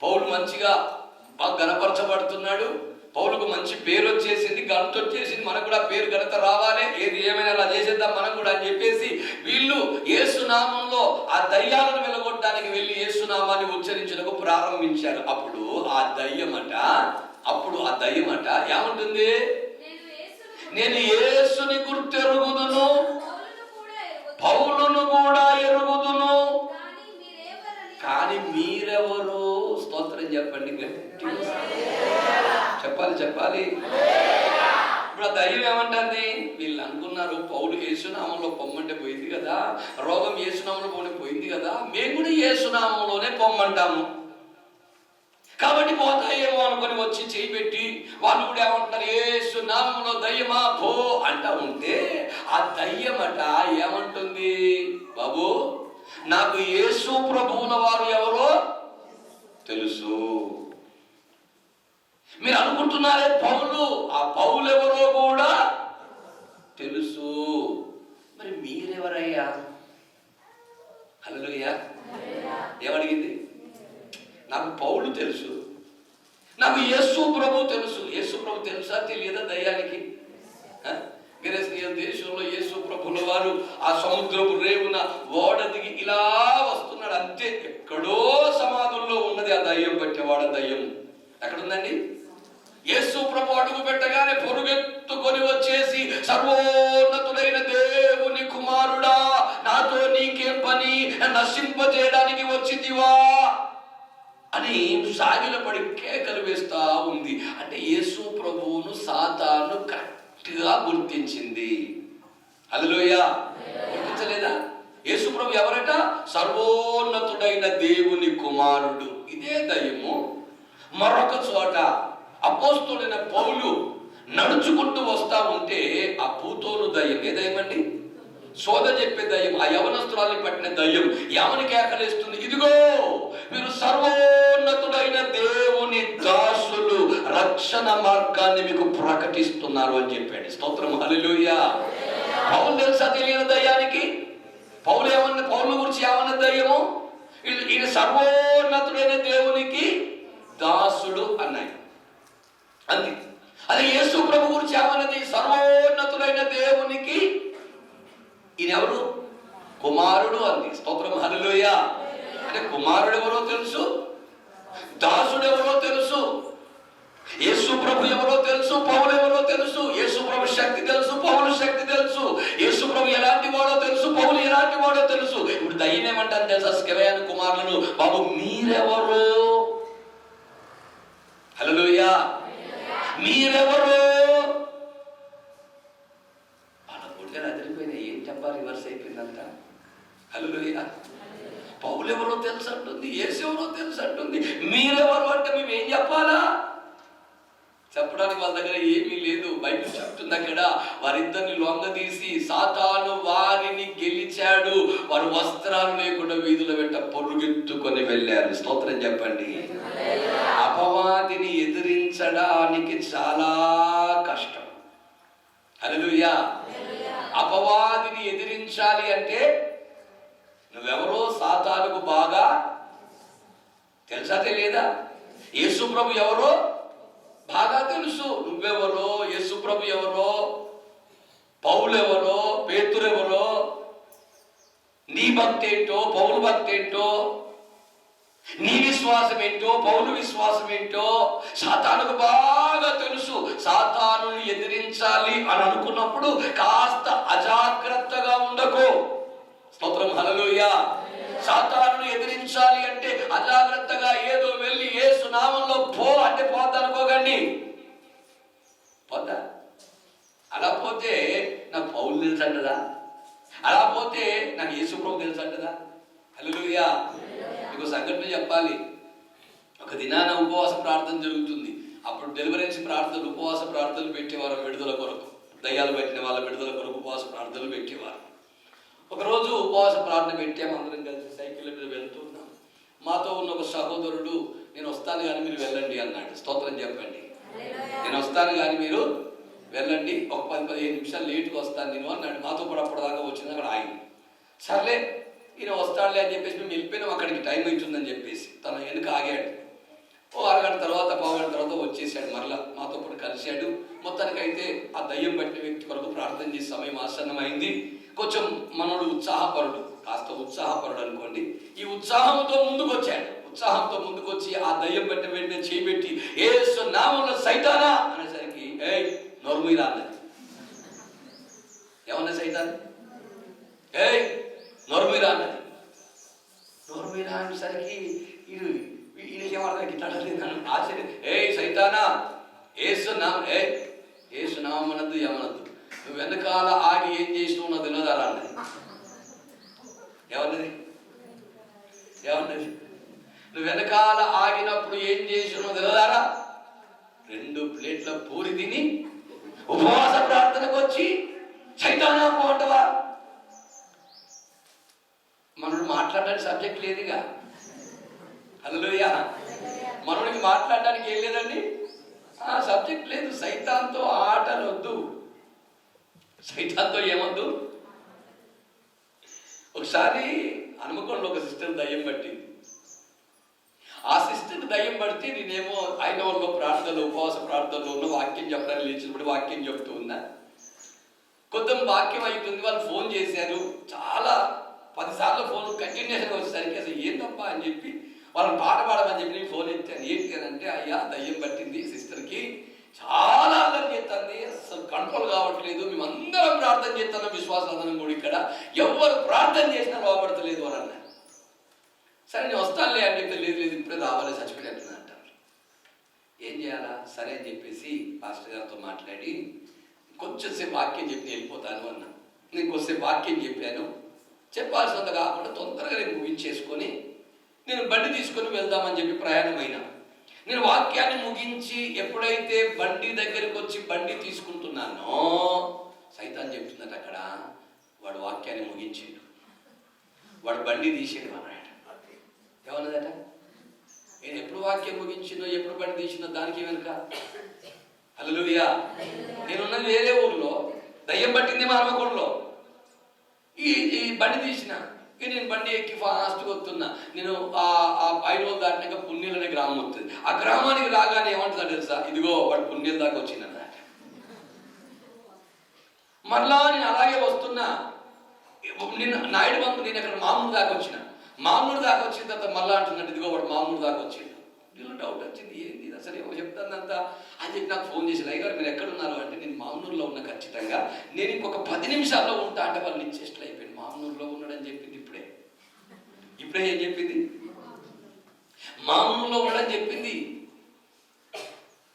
పౌలు మంచిగా బాగా గణపరచబడుతున్నాడు. పౌలుకు మంచి పేరు వచ్చేసింది, ఘనత వచ్చేసింది. మనకు కూడా పేరు ఘనత రావాలి, ఏది ఏమైనా అలా చేసేద్దాం మనం కూడా అని చెప్పేసి వీళ్ళు యేసునామంలో ఆ దయ్యాలను వెలగొట్టడానికి వెళ్ళి యేసునామాన్ని ఉచ్చరించడానికి ప్రారంభించారు. అప్పుడు ఆ దయ్యమట ఏమంటుంది? నేను యేసుని గుర్తెరుగుదును, పౌలును కూడా ఎరుగుదును, కానీ మీరెవరు? స్తోత్రం చెప్పండి. చెప్పాలి. ఇప్పుడు ఆ దయ్యం ఏమంటుంది? వీళ్ళు అనుకున్నారు పౌలు యేసునామంలో పొమ్మంటే పోయింది కదా, రోగం యేసునామంలో పోయింది కదా, మేము కూడా యేసునామంలోనే పొమ్మంటాము, కాబట్టి పోతాయేమో అనుకుని వచ్చి చేయి పెట్టి వాళ్ళు కూడా ఏమంటున్నారు? యేసునామంలో దయ్యమా పో అంటా ఉంటే ఆ దయ్యమట ఏమంటుంది? బాబు, నాకు యేసు ప్రభువుల వారు ఎవరో తెలుసు. మీరు అనుకుంటున్నారే పౌలు, ఆ పౌలు ఎవరో కూడా తెలుసు. మరి మీరెవరయ్యా? హల్లెలూయా. ఏమడిగింది? నాకు పౌలు తెలుసు, నాకు యేసు ప్రభు తెలుసు. యేసు ప్రభు తెలుసా తెలియదా దయ్యానికి? గెరసీయ దేశంలో యేసు ప్రభుల వారు ఆ సముద్రపు రేవున ఓడ దిగి ఇలా వస్తున్నాడు. అంతే, ఎక్కడో సమాధులు ఆ దయ్యం పట్టేవాడు. దయ్యం ఎక్కడుందండి? యేసు ప్రభు అడుగు పెట్టగానే పొరుగెత్తుకొని వచ్చేసి, సర్వోన్నతుడైన దేవుని కుమారుడా, నాతో నీకేం పని, నశింపజేయడానికి వచ్చిందివా అని సాగిలపడి కేకలు వేస్తా ఉంది. అంటే యేసు ప్రభువును సాతాను కరెక్ట్గా గుర్తించింది. హల్లెలూయా. గుర్తించలేదా? యేసు ప్రభు ఎవరట? సర్వోన్నతుడైన దేవుని కుమారుడు. ఇదే దయ్యము మరొక చోట అపోస్తలుడైన పౌలు నడుచుకుంటూ వస్తా ఉంటే ఆ పూతోలు దయ్యం, ఏ దయ్యం అండి? సోద చెప్పే దయ్యం, ఆ యవనస్తురాల్ని పట్టిన దయ్యం యవని కేకలేస్తుంది, ఇదిగో మీరు సర్వోన్నతుడైన దేవుని దాసులు, రక్షణ మార్గాన్ని మీకు ప్రకటిస్తున్నారు అని చెప్పాడు. స్తోత్రం, హల్లెలూయా. పౌలు తెలుసా తెలియని దయ్యానికి? పౌలు గురించి ఏమన్న దయ్యము? ఈయన సర్వోన్నతుడైన దేవునికి దాసుడు అన్నాయి అంది. అదే యేసు ప్రభు గురించి ఏమన్నది? సర్వోన్నతుడైన దేవునికి ఈయనెవరు? కుమారుడు అంది. స్తోత్రం, హల్లెలూయా. అంటే కుమారుడు ఎవరో తెలుసు, దాసుడు ఎవరో తెలుసు, యేసు ప్రభు ఎవరో తెలుసు, పౌలు ఎవరో తెలుసు. యేసు ప్రభు శక్తి తెలుసు, పౌలు శక్తి తెలుసు. యేసు ప్రభు ఎలాంటి వాడో తెలుసు, పౌలు ఎలాంటి వాడో తెలుసు. ఇప్పుడు దయ్యం ఏమంటాను తెలుసా? స్కెవయాను కుమారులను, బాబు మీరెవరు? హల్లెలూయా. మీరెవరు? వాళ్ళ గుడిగా అదిరిపోయినా ఏం చెప్పాలి, రివర్స్ అయిపోయిందంట. హల్లెలూయా. పౌలు ఎవరో తెలుసు అంటుంది, యేసు ఎవరో తెలుసు అంటుంది, మీరెవరు అంటే మేమేం చెప్పాలా? చెప్పడానికి వాళ్ళ దగ్గర ఏమీ లేదు. బైబిల్ చెప్తుంది అక్కడ, వారిద్దరిని లొంగదీసి సాతాను వారిని గెలిచాడు, వారు వస్త్రాలు లేకుండా వీధుల వెంట పొరుగెత్తుకొని వెళ్ళారు. స్తోత్రం చెప్పండి. అపవాదిని ఎదిరించడానికి చాలా కష్టం. హల్లెలూయా. అపవాదిని ఎదిరించాలి అంటే నువ్వెవరో సాతానుకు బాగా తెలుసా తెలియదా? యేసు ప్రభు ఎవరో బాగా తెలుసు. నువ్వెవరో, యేసు ప్రభు ఎవరో, పౌలు ఎవరో, పేతురు ఎవరో, నీ భక్తి ఏంటో, పౌలు భక్తి ఏంటో, నీ విశ్వాసం ఏంటో, పౌలు విశ్వాసం ఏంటో సాతానుకు బాగా తెలుసు. సాతాను ఎదిరించాలి అని అనుకున్నప్పుడు కాస్త అజాగ్రత్తగా ఉండకు. స్తోత్రం, హల్లెలూయా. సాతాను ఎదిరించాలి అంటే అజాగ్రత్తగా ఏదో వెళ్ళి యేసు నామంలో పో అంటే పోద్దా అనుకోకండి. పోద్దా? అలా పోతే నాకు పౌలు తెలుసు అంటదా? అలా పోతే నాకు యేసు ప్రభు తెలుసు అంటదా? హల్లెలూయా. మీకు సంఘటన చెప్పాలి. ఒక దినాన ఉపవాస ప్రార్థన జరుగుతుంది. అప్పుడు డెలివరెన్స్ ప్రార్థనలు, ఉపవాస ప్రార్థనలు పెట్టేవారు విడుదల కొరకు. దయ్యాలు పెట్టిన వాళ్ళ విడుదల కొరకు ఉపవాస ప్రార్థనలు పెట్టేవారు. ఒకరోజు ఉపవాస ప్రార్థన పెట్టాము, అందరం కలిసి సైకిల్ మీద వెళ్తున్నాం. మాతో ఉన్న ఒక సహోదరుడు, నేను వస్తాను కానీ మీరు వెళ్ళండి అన్నాడు. స్తోత్రం చెప్పండి. నేను వస్తాను కానీ మీరు వెళ్ళండి, ఒక 10-15 నిమిషాలు లేటుగా వస్తాను నేను అన్నాడు. మాతో కూడా అప్పటిదాకా వచ్చింది, అక్కడ ఆగింది. సర్లే ఈయన వస్తాడులే అని చెప్పేసి మేము వెళ్ళిపోయినాం. అక్కడికి టైం అవుతుందని చెప్పేసి తన వెనుక ఆగాడు. ఓ అరగంట తర్వాత, పావుగంట తర్వాత వచ్చేసాడు. మరలా మాతో పాటు కలిశాడు. మొత్తానికైతే ఆ దయ్యం పట్టిన వ్యక్తి కొరకు ప్రార్థన చేసే సమయం ఆసన్నమైంది. కొంచెం మనోడు ఉత్సాహపరుడు, కాస్త ఉత్సాహపరుడు అనుకోండి. ఈ ఉత్సాహంతో ముందుకు వచ్చాడు. ఉత్సాహంతో ముందుకు వచ్చి ఆ దయ్యం పట్టిన వెంటనే చేయబెట్టి, యేసు నామములో సైతానా అనేసరికి, ఏయ్ నోర్మీరా అన్నది. ఏమన్నా సైతాన్? ఏయ్ నోర్మీరా అన్నది. నోర్మీరా అనేసరికి ఈయనకేమర్థం గిట్టాడలేదు ఆశ్చర్యం. ఏయ్ సైతానా, యేసు నామం, యేసు నామం అనద్దు, ఏమనద్దు. నువ్వు వెనకాల ఆగి ఏం చేసినావు నా తెలియదారా అన్నది. ఏమన్నది? నువ్వు వెనకాల ఆగినప్పుడు ఏం చేసినావు తెలియదారా? 2 ప్లేట్ల పూరి తిని ఉపవాస ప్రార్థనకు వచ్చి సైతానా పోవటవా? మనోడు మాట్లాడడానికి సబ్జెక్ట్ లేదుగా. హల్లెలూయా. మనోడికి మాట్లాడడానికి ఏం లేదండి, సబ్జెక్ట్ లేదు. సైతాన్తో ఆటలు వద్దు, సైతాన్తో ఏమొద్దు. ఒకసారి హనుమకొండలో ఒక సిస్టర్ దయ్యం పట్టింది. ఆ సిస్టర్ దయ్యం పడితే నేనేమో అయిన వాళ్ళ ప్రార్థనలు, ఉపవాస ప్రార్థనలు ఉన్న వాక్యం చెప్పడానికి లేచినప్పుడు వాక్యం చెప్తూ ఉన్నా. కొంత వాక్యం అవుతుంది, వాళ్ళు ఫోన్ చేశారు. చాలా 10 సార్లు ఫోన్ కంటిన్యూషన్గా వచ్చేసరికి అసలు ఏందబ్బా అని చెప్పి వాళ్ళని పాట పాడమని చెప్పి నేను ఫోన్ ఎత్తాను. ఏంటి అంటే, అయ్యా దయ్యం పట్టింది సిస్టర్కి, చాలా అల్లరి చేస్తుంది, అసలు కంట్రోల్ కావట్లేదు, మేమందరం ప్రార్థన చేస్తున్నాం, విశ్వాసం కూడా ఇక్కడ ఎవరు ప్రార్థన చేసినా లోపడతలేదు అని అన్నారు. సరే నేను వస్తానులే అంటే, లేదు లేదు ఇప్పుడే రావాలి, చచ్చిపోయినట్టున్నా అంటారు. ఏం చేయాలా? సరే అని చెప్పేసి పాస్టర్ గారితో మాట్లాడి కొంచెంసేపు వాక్యం చెప్పి వెళ్ళిపోతాను అన్నా. నేను కొంచెంసేపు వాక్యం చెప్పాను, చెప్పాల్సినంత కాకుండా తొందరగా నేను ముగించేసుకొని నేను బండి తీసుకొని వెళ్దామని చెప్పి ప్రయాణమైనా. నేను వాక్యాన్ని ముగించి ఎప్పుడైతే బండి దగ్గరికి వచ్చి బండి తీసుకుంటున్నానో సైతాన్ చెప్తుందట, అక్కడ వాడు వాక్యాన్ని ముగించిండు, వాడు బండి తీసేడు అన్నాడు. ఏమన్నదట? నేను ఎప్పుడు వాక్యం ముగించిందో ఎప్పుడు బండి తీసిందో దానికి వెనుక. హల్లెలూయా. నేనున్నది వేరే ఊర్లో, దయ్యం పట్టింది మా హన్మకొండలో. ఈ బండి తీసిన, నేను బండి ఎక్కి ఫాస్ట్గా వస్తున్నా. నేను ఆ 5 రోజులు దాటినాక పుణ్యలు అనే గ్రామం వస్తుంది. ఆ గ్రామానికి రాగానే ఏమంటుందా తెలుసా? ఇదిగో వాడు పుణ్యం దాకా వచ్చిందన్నమాట. మళ్ళా నేను అలాగే వస్తున్నా, నేను నాయుడు బంధు, నేను అక్కడ మామూలు దాకా వచ్చిన. మామూలు దాకా వచ్చిన తర్వాత మళ్ళా అంటున్నట్టు, ఇదిగో వాడు మామూలు దాకా వచ్చిండు. వీళ్ళు డౌట్ వచ్చింది, ఏంది అసలు ఏమో చెప్తానంతా అని చెప్పి నాకు ఫోన్ చేసి, అయ్యగారు మీరు ఎక్కడున్నారు అంటే, నేను మామూలులో ఉన్నా ఖచ్చితంగా, నేను ఇంకొక 10 నిమిషాల్లో ఉంటా అంటే వాళ్ళు నిశ్చేష్టలు అయిపోయింది. మామూలులో ఉన్నాడని చెప్పింది ఇప్పుడే ఏం చెప్పింది? మామూలులో ఉన్నాడని చెప్పింది.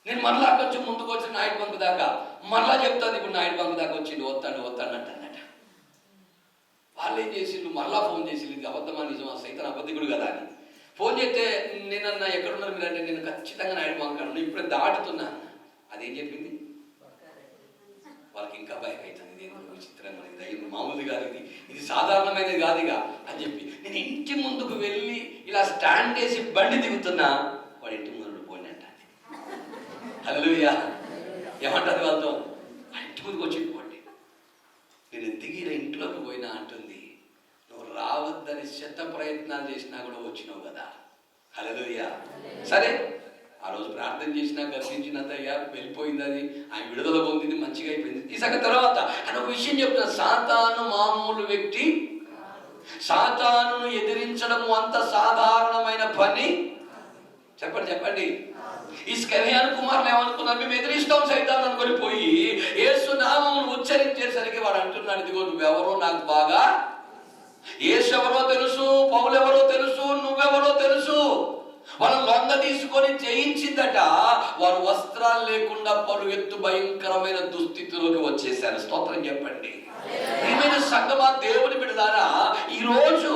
నేను మళ్ళా కొంచెం ముందుకు వచ్చి నాయుడు బంకు దాకా మళ్ళా చెప్తాను, ఇప్పుడు నాయుడు బంకు దాకా వచ్చిండు, వస్తాడు అంటన్నట. వాళ్ళు ఏం చేసిండు, మళ్ళా ఫోన్ చేసిండు, ఇది అబద్ధమా నిజమా, సైతాన్ అబద్ధికుడు కదా అని. ఫోన్ చేస్తే నేనన్నా ఎక్కడున్నారు మీరు అంటే, నేను ఖచ్చితంగా నాయుడు బంకు అన్నాను, ఇప్పుడే దాటుతున్నా. అదేం చెప్పింది? వాళ్ళకి ఇంకా భయం అవుతుంది, ఇది ఎందుకు విచిత్రంగా, ఇది మామూలు కాదు, ఇది సాధారణమైనది కాదుగా అని చెప్పి నేను ఇంటి ముందుకు వెళ్ళి ఇలా స్టాండ్ చేసి బండి దిగుతున్నా, వాడు ఇంటి ముందు పోయినట్ట. హల్లెలూయా. ఏమంటుంది వాళ్ళతో? ఆ ఇంటి ముందుకు వచ్చి పోండి. నేను దిగిన ఇంట్లోకి పోయినా అంటుంది, నువ్వు రావద్దని శత ప్రయత్నాలు చేసినా కూడా వచ్చినావు కదా. హల్లెలూయా. సరే, ఆ రోజు ప్రార్థన చేసినా గర్భించినంత అయ్యా వెళ్ళిపోయింది, అది ఆయన విడుదల పొందింది, మంచిగా అయిపోయింది. ఈ సంగతి తర్వాత ఆయన ఒక విషయం చెప్తున్నా, సాతాను మామూలు వ్యక్తి, సాతానును ఎదిరించడము అంత సాధారణమైన పని. చెప్పండి. ఈ స్కర్యాను కుమారులు ఏమనుకున్నారు? మేము ఎదిరిస్తాం సైతాన్ అనుకొని పోయి యేసు నామమును ఉచ్చరించేసరికి వాడు అంటున్నాడు, ఇదిగో నువ్వెవరో నాకు బాగా, యేసు ఎవరో తెలుసు, పౌలు ఎవరో తెలుసు, నువ్వెవరో తెలుసు. వాళ్ళని లొంగ తీసుకొని జయించిందట. వారు వస్త్రాలు లేకుండా పరుగెత్తు భయంకరమైన దుస్థితిలోకి వచ్చేసారు. స్తోత్రం చెప్పండి. ప్రియమైన సంగమా, దేవుని బిడ్డలారా, ఈ రోజు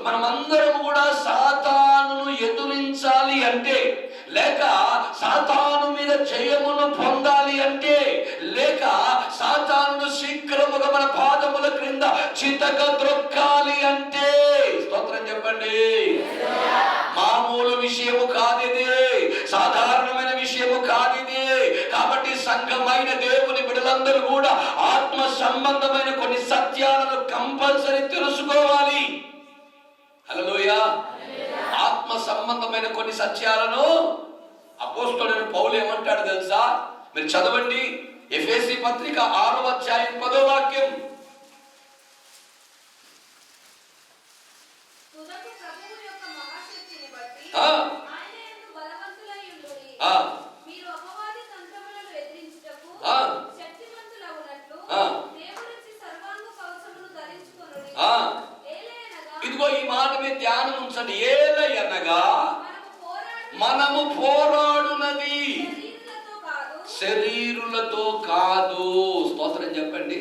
మనమందరం కూడా సాతానును ఎదురించాలి అంటే, లేక సాతాను మీద జయమును పొందాలి అంటే, లేక సాతానును శీఘ్రముగా మన పాదముల క్రింద చితక ద్రొక్కాలి అంటే, స్తోత్రం చెప్పండి, మామూలు విషయము కాదిది, సాధారణమైన విషయము కాదిది. కాబట్టి సంఘమైన దేవుని బిడ్డలందరూ కూడా ఆత్మ సంబంధమైన కొన్ని సత్యాలను కంపల్సరీ తెలుసుకోవాలి. హల్లెలూయా. ఆత్మ సంబంధమైన కొన్ని సత్యాలను అపోస్తలుడైన పౌలు ఏమంటాడు తెలుసా? మీరు చదవండి, ఎఫెసీ పత్రిక 6వ అధ్యాయం 10వ వాక్యం. ఇదిగో ఈ మాట మీద ధ్యానం ఉంచండి. ఏలయనగా మనము పోరాడునది శరీరులతో కాదు. స్తోత్రం చెప్పండి.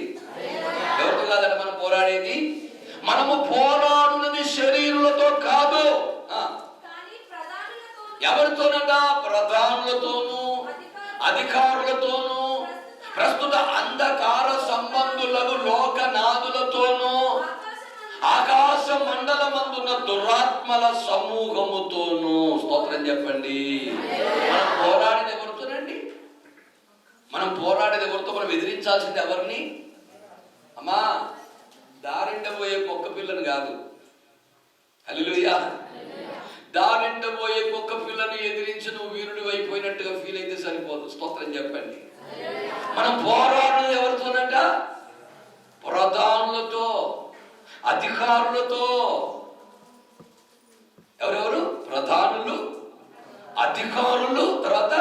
ఎవరితో కాదంటే మనం పోరాడేది? మనము పోరాడునది శరీరులతో కాదు. ఎవరితోనట? ప్రధానులతోనూ, అధికారులతోనూ, ప్రస్తుత అంధకార సంబంధులకు లోకనాథులతోనూ, ఆకాశ మండలమందున్న దురాత్మల సమూహముతోనూ. స్తోత్రం చెప్పండి. మనం పోరాడేది ఎవరితోనండి? మనం పోరాడేది ఎవరితో? మనం ఎదిరించాల్సింది ఎవరిని? అమ్మా, దారింట పోయే కుక్క పిల్లని కాదు. హల్లెలూయా. దారింట పోయే కుక్క పిల్లని ఎదిరించి నువ్వు వీరుడు అయిపోయినట్టుగా ఫీల్ అయితే సరిపోదు. స్తోత్రం చెప్పండి. మనం పోరాడేది ఎవరితోనట? ప్రధానులతో, అధికారులతో. ఎవరెవరు? ప్రధానులు, అధికారులు, తర్వాత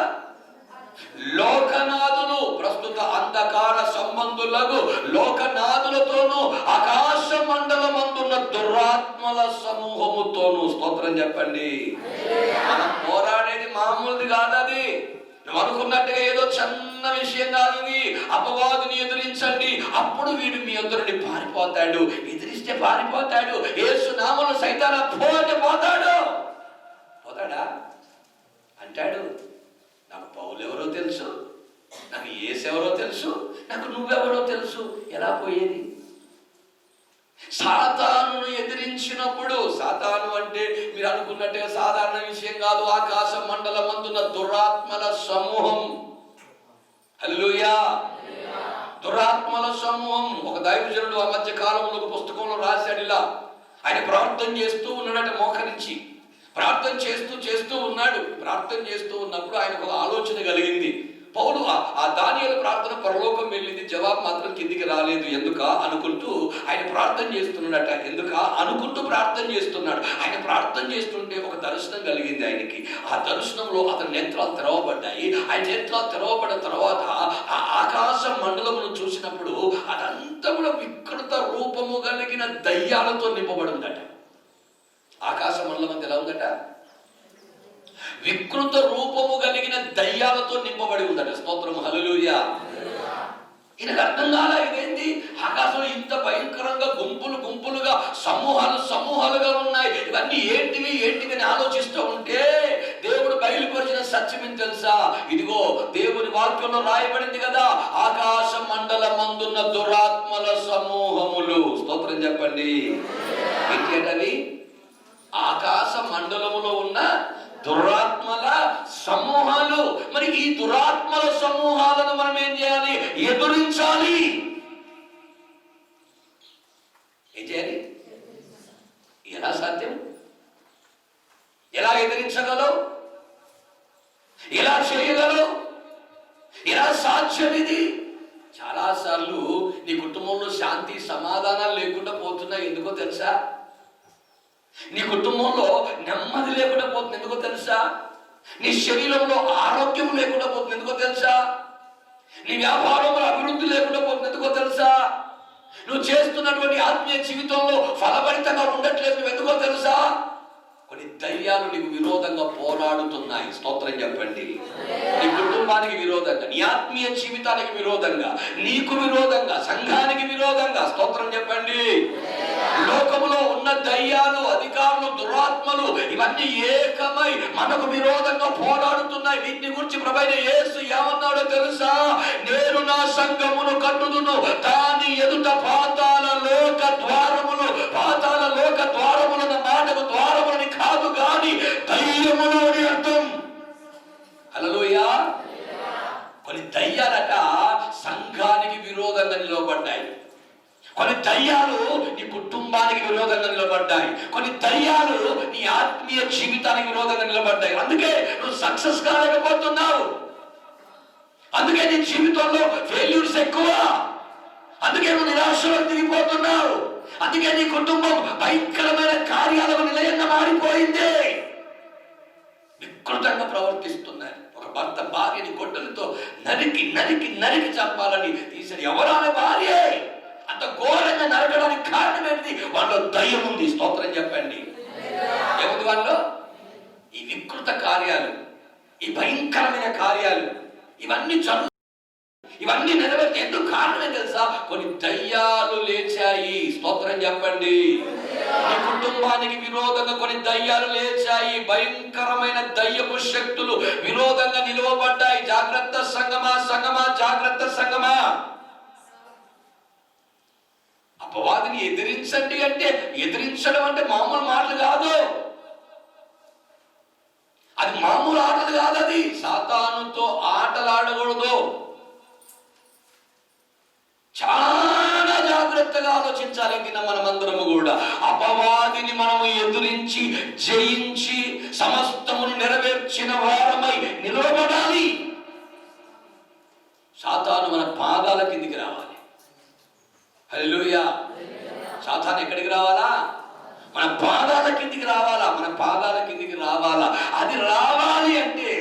లోకనాథులు. ప్రస్తుత అంధకార సంబంధులకు లోకనాథులతోనూ ఆకాశ మండలమందున్న దురాత్మల సమూహముతోనూ. స్తోత్రం చెప్పండి. మనం పోరాడేది మామూలుది కాదది. నువ్వు అనుకున్నట్టుగా ఏదో చిన్న విషయం కాదు ఇది. అపవాదిని ఎదిరించండి, అప్పుడు వీడు మీ ఎదురుని పారిపోతాడు. ఎదిరిస్తే పారిపోతాడు. యేసు నామములో సైతానా పో అంటే పోతాడు. పోతాడా? అంటాడు, నాకు పౌలు ఎవరో తెలుసు, నాకు యేసు ఎవరో తెలుసు, నాకు నువ్వెవరో తెలుసు. ఎలా పోయేది? సాతానును ఎదిరించినప్పుడు, సాతాను అంటే మీరు అనుకున్నట్టుగా సాధారణ విషయం కాదు. ఆకాశ మండలమందున్న దురాత్మల సమూహం. హల్లెలూయా. దురాత్మల సమూహం. ఒక దైవజనుడు ఆ మధ్య కాలంలో ఒక పుస్తకంలో రాశాడు ఇలా. ఆయన ప్రార్థన చేస్తూ ఉన్నాడట, మోకరించి ప్రార్థన చేస్తూ ఉన్నాడు. ప్రార్థన చేస్తూ ఉన్నప్పుడు ఆయనకు ఒక ఆలోచన కలిగింది. పౌలు ఆ దానియేలు ప్రార్థన పరలోకం వెళ్ళింది, జవాబు మాత్రం కిందికి రాలేదు. ఎందుక అనుకుంటూ ఆయన ప్రార్థన చేస్తున్నాడట. ఎందుక అనుకుంటూ ప్రార్థన చేస్తున్నాడు. ఆయన ప్రార్థన చేస్తుంటే ఒక దర్శనం కలిగింది ఆయనకి. ఆ దర్శనంలో అతని నేత్రాలు తెరవబడ్డాయి. ఆయన నేత్రాలు తెరవబడిన తర్వాత ఆ ఆకాశ మండలమును చూసినప్పుడు అదంతా కూడా వికృత రూపము కలిగిన దయ్యాలతో నింపబడి ఉందట. ఆకాశ మండలం అంతా ఎలా ఉందట? వికృత రూపము కలిగిన దయ్యాలతో నింపబడి ఉందట. స్తోత్రం, హల్లెలూయా. ఈయనకు అర్థం కాలా, ఇదేంటి ఆకాశంలో ఇంత భయంకరంగా గుంపులుగా సమూహాలుగా ఉన్నాయి, ఇవన్నీ ఏంటివి అని ఆలోచిస్తూ ఉంటే దేవుడు బయలుపరిచిన సత్యం ఏం తెలుసా? ఇదిగో దేవుని వాక్యంలో రాయబడింది కదా, ఆకాశ మండలమందున్న దురాత్మల సమూహములు. స్తోత్రం చెప్పండి. ఏంటవి? ఆకాశ మండలములో ఉన్న దురాత్మల సమూహాలు. మరి ఈ దురాత్మల సమూహాలను మనం ఏం చేయాలి? ఎదురించాలి. ఏం చేయాలి? ఎలా సాధ్యం? ఎలా ఎదిరించగలవు? ఎలా చేయగలవు? ఎలా సాధ్యం ఇది? చాలాసార్లు నీ కుటుంబంలో శాంతి సమాధానాలు లేకుండా పోతున్నాయి. ఎందుకో తెలుసా? నీ కుటుంబంలో నెమ్మది లేకుండా పోతుంది. ఎందుకో తెలుసా? నీ శరీరంలో ఆరోగ్యం లేకుండా పోతుంది. ఎందుకో తెలుసా? నీ వ్యాపారంలో అభివృద్ధి లేకుండా పోతుంది. ఎందుకో తెలుసా? నువ్వు చేస్తున్నటువంటి ఆత్మీయ జీవితంలో ఫలభరితంగా ఉండట్లేదు. ఎందుకో తెలుసా? కొన్ని దయ్యాలు నీకు విరోధంగా పోరాడుతున్నాయి. స్తోత్రం చెప్పండి. నీ కుటుంబానికి విరోధంగా, నీ ఆత్మీయ జీవితానికి విరోధంగా, నీకు విరోధంగా, సంఘానికి విరోధంగా. స్తోత్రం చెప్పండి. లోకములో ఉన్న దయ్యాలు, అధికారులు, దురాత్మలు ఇవన్నీ ఏకమై మనకు విరోధంగా పోరాడుతున్నాయి. వీటిని గురించి ప్రభువైన యేసు ఏమన్నాడో తెలుసా? నేను నా సంఘమును కట్టుదును, దాని ఎదుట పాతాళ లోక ద్వారముల మాటకు ద్వారములని కాదు గాని దయ్యములు అని అర్థం. హల్లెలూయా. కొన్ని దయ్యాలట సంఘానికి విరోధంగా నిలవబడ్డాయి. కొన్ని దయ్యాలు నీ కుటుంబానికి విరోధంగా నిలబడ్డాయి. కొన్ని దయ్యాలు నీ ఆత్మీయ జీవితానికి విరోధంగా నిలబడ్డాయి. అందుకే నువ్వు సక్సెస్ కాలేకపోతున్నావు. అందుకే నీ జీవితంలో ఫెయిల్యూర్స్ ఎక్కువ. అందుకే నువ్వు నిరాశలో తిరిగిపోతున్నావు. అందుకే నీ కుటుంబం భయంకరమైన కార్యాలకు నిలయంగా మారిపోయింది. వికృతంగా ప్రవర్తిస్తున్నారు. ఒక భర్త భార్యని గొడ్డలతో నరికి చంపాలని తీసాడు. ఎవరామె భార్య? అంత ఘోరంగా నరకడానికి కారణం ఏంటి? వాళ్ళలో దయ్యం ఉంది. స్తోత్రం చెప్పండి. ఏముంది వాళ్ళలో? ఈ వికృత కార్యాలు, ఈ భయంకరమైన కార్యాలు ఇవన్నీ నెరవేర్చి ఎందుకు కారణమే తెలుసా? కొన్ని దయ్యాలు లేచాయి. స్తోత్రం చెప్పండి. నీ కుటుంబానికి విరోధంగా కొన్ని దయ్యాలు లేచాయి. భయంకరమైన దయ్యపు శక్తులు విరోధంగా నిలువబడ్డాయి. జాగ్రత్త సంగమా, జాగ్రత్త సంగమా. అపవాదిని ఎదిరించండి అంటే, ఎదిరించడం అంటే మామూలు మాటలు కాదు. అది మామూలు ఆటలు కాదు. అది సాతానుతో ఆటలాడకూడదు. చాలా జాగ్రత్తగా ఆలోచించాలి. మనమందరము కూడా అపవాదిని మనము ఎదురించి జయించి సమస్తమును నెరవేర్చిన వారమై నిలబడాలి. సాతాను మన పాదాల కిందికి రావాలి. హల్లెలూయా. సాతాను ఎక్కడికి రావాలా? మన పాదాల కిందికి రావాలా. మన పాదాల కిందికి రావాలా. అది రావాలి అంటే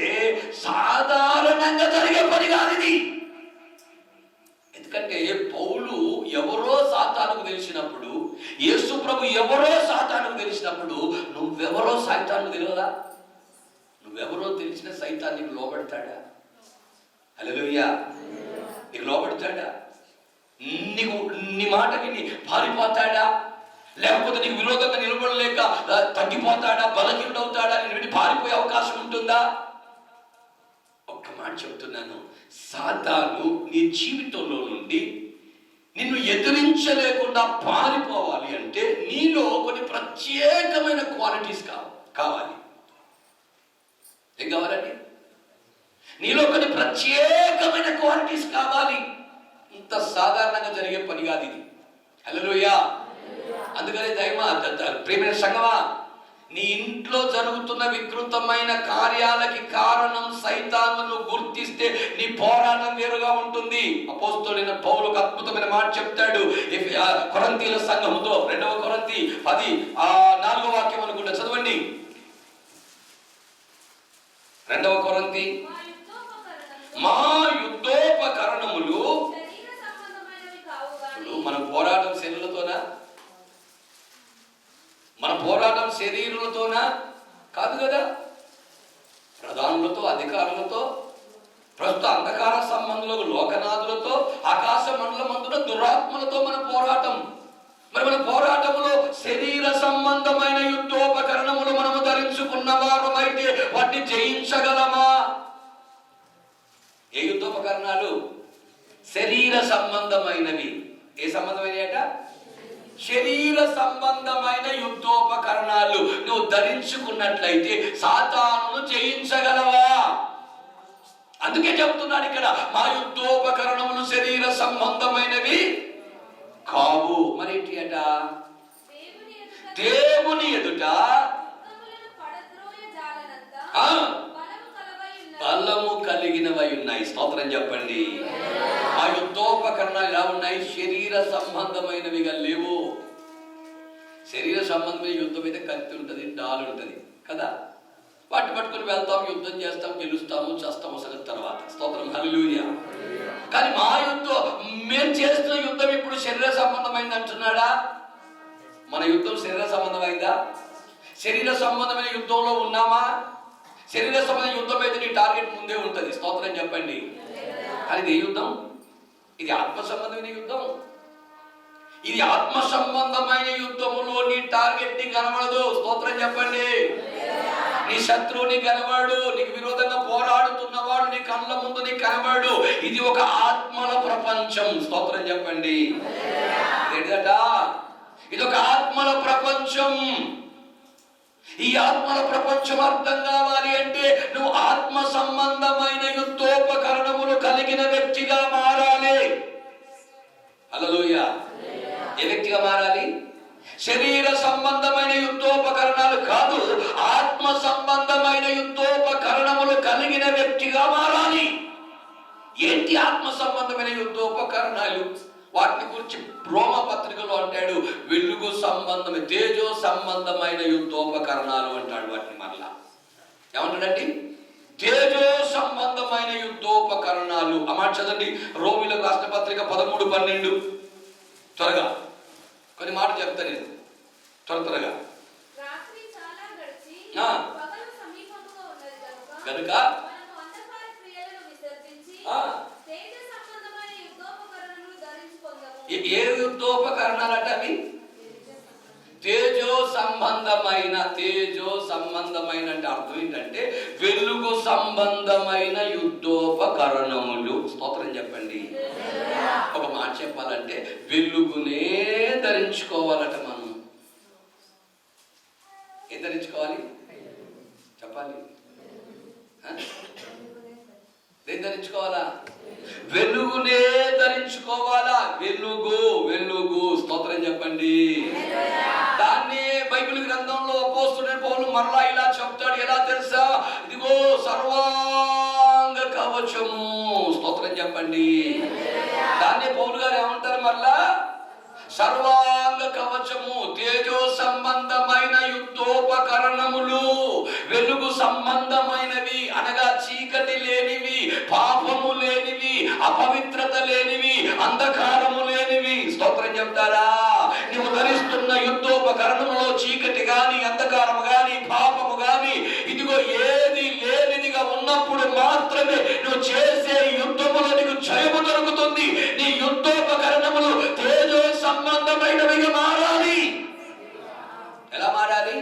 ఎందుకంటే పౌలు ఎవరో సాతానుకు తెలిసినప్పుడు, యేసు ప్రభు ఎవరో సాతానుకు తెలిసినప్పుడు, నువ్వెవరో సైతానుకు తెలియదా? నువ్వెవరో తెలిసిన సైతాన్ నీకు లోబడతాడా? హల్లెలూయా! నీకు లోబడతాడా? నీకు నీ మాట విని పారిపోతాడా? లేకపోతే నీకు విరోధంగా నిలబడలేక తగ్గిపోతాడా? బలహీనుడవుతాడా? నేను విని పారిపోయే అవకాశం ఉంటుందా? ఒక్క మాట చెప్తున్నాను, సాతాను నీ జీవితంలో నుండి నిన్ను ఎదిరించలేకుండా పారిపోవాలి అంటే నీలో కొన్ని ప్రత్యేకమైన క్వాలిటీస్ కావాలి. ఏం కావాలండి? నీలో కొన్ని ప్రత్యేకమైన క్వాలిటీస్ కావాలి. ఇంత సాధారణంగా జరిగే పని కాదు ఇది. హల్లెలూయా! అందుకని ప్రియమైన సంగమా, నీ ఇంట్లో జరుగుతున్న వికృతమైన కార్యాలకి కారణం సైతాను గుర్తిస్తే నీ పోరాటం వేరుగా ఉంటుంది. అపోస్తలుడైన పౌలు ఒక అద్భుతమైన మాట చెప్తాడు కొరింథీయుల సంఘముతో. 2వ కొరింథీ 10:4 వాక్యం అనుకుంటా, చదవండి. 2వ కొరింథీ, మా యుద్ధోపకరణములు. మన పోరాటం శరీరులతోనా? మన పోరాటం శరీరులతోనా? కాదు కదా. ప్రధానులతో, అధికారులతో, ప్రస్తుత అంధకార సంబంధులకు, లోకనాథులతో, ఆకాశ మండలమందున దురాత్మలతో మన పోరాటం. మరి మన పోరాటంలో శరీర సంబంధమైన యుద్ధోపకరణములు మనము ధరించుకున్న వారమైతే వాటిని జయించగలమా? ఏ యుద్ధోపకరణాలు? శరీర సంబంధమైనవి. ఏ సంబంధమైనట? శరీర సంబంధమైన యుద్ధోపకరణాలు నువ్వు ధరించుకున్నట్లయితే సాతానును జయించగలవా? అందుకే చెప్తున్నాడు ఇక్కడ, మా యుద్ధోపకరణములు శరీర సంబంధమైనవి కావు. మరేంటి అట? దేవుని ఎదుట బలము కలిగినవై ఉన్నాయి. స్తోత్రం చెప్పండి. ఆ యుద్ధోపకరణాలు ఎలా ఉన్నాయి? శరీర సంబంధమైనవిగా లేవు. శరీర సంబంధమైన యుద్ధం అయితే కత్తి ఉంటుంది, డాలు ఉంటుంది కదా. వాటిని పట్టుకుని వెళ్తాం, యుద్ధం చేస్తాం, గెలుస్తాము, చేస్తాము సంగతి తర్వాత. స్తోత్రం, హల్లెలూయా. కానీ మా యుద్ధం, మేము చేస్తున్న యుద్ధం ఇప్పుడు శరీర సంబంధమైంది అంటున్నాడా? మన యుద్ధం శరీర సంబంధమైందా? శరీర సంబంధమైన యుద్ధంలో ఉన్నామా? శరీర సంబంధమైన యుద్ధం అయితే నీ టార్గెట్ ముందే ఉంటుంది. స్తోత్రం చెప్పండి. కానీ ఇది యుద్ధం, ఇది ఆత్మ సంబంధమైన యుద్ధం. ఇది ఆత్మ సంబంధమైన యుద్ధములో నీ టార్గెట్ ని కనబడదు. స్తోత్రం చెప్పండి. నీ శత్రువుని కనబడు, నీకు విరోధంగా పోరాడుతున్నవాడు నీ కళ్ళ ముందు నీకు కనబడు. ఇది ఒక ఆత్మల ప్రపంచం. స్తోత్రం చెప్పండి. ఏంటట? ఇది ఒక ఆత్మల ప్రపంచం. ఈ ఆత్మల ప్రపంచం అర్థం కావాలి అంటే నువ్వు ఆత్మ సంబంధమైన యుద్ధోపకరణములు కలిగిన వ్యక్తిగా మారాలి. హల్లెలూయా. ఏ వ్యక్తిగా మారాలి? శరీర సంబంధమైన యుద్ధోపకరణాలు కాదు, ఆత్మ సంబంధమైన యుద్ధోపకరణములు కలిగిన వ్యక్తిగా మారాలి. ఏంటి ఆత్మ సంబంధమైన యుద్ధోపకరణాలు? వాటిని గురించి రోమ పత్రికలో అంటాడు, వెలుగు సంబంధమైన, తేజో సంబంధమైన యుద్ధోపకరణాలు అంటాడు. వాటిని మరలా ఏమంటాడండి? తేజో సంబంధమైన యుద్ధోపకరణాలు. ఆ మాట చదండి. రోమిలకు రాష్ట్ర పత్రిక 13:12. త్వరగా కొన్ని మాట చెప్తా నేను, త్వరగా. కనుక ఏ యుద్ధోపకరణాలట అవి? తేజో సంబంధమైన. తేజో సంబంధమైన అంటే అర్థం ఏంటంటే వెలుగు సంబంధమైన యుద్ధోపకరణములు. స్తోత్రం చెప్పండి. ఒక మాట చెప్పాలంటే వెలుగునే ధరించుకోవాలట. మనం ఏం ధరించుకోవాలి చెప్పాలి? ఏం ధరించుకోవాలా? వెలుగునే ధరించుకోవాలా. వెలుగు, వెలుగు. స్తోత్రం చెప్పండి. దాన్ని బైబిల్ గ్రంథంలో అపోస్తలుడైన పౌలు మరలా ఇలా చెప్తాడు. ఎలా తెలుసా? ఇదిగో సర్వాంగ కవచము. స్తోత్రం చెప్పండి. దాన్ని పౌలు గారు ఏమంటారు మరలా? సర్వాంగ కవచము. తేజో సంబంధమైన యుద్ధోపకరణములు, వెలుగు సంబంధమైనవి అనగా చీకటి లేనివి, పాపము లేనివి, అపవిత్రత లేనివి, అంధకారము లేనివి. స్తోత్రం చెప్తారా? నువ్వు ధరిస్తున్న యుద్ధోపకరణములో చీకటి గాని, అంధకారము గాని, పాపము గాని, ఇదిగో ఏది లేనిదిగా ఉన్నప్పుడు మాత్రమే నువ్వు చేసే యుద్ధములో నీకు జయము దొరుకుతుంది. నీ యుద్ధోపకరణములు తేజో సంబంధమైనవిగా మారాలి. ఎలా మారాలి?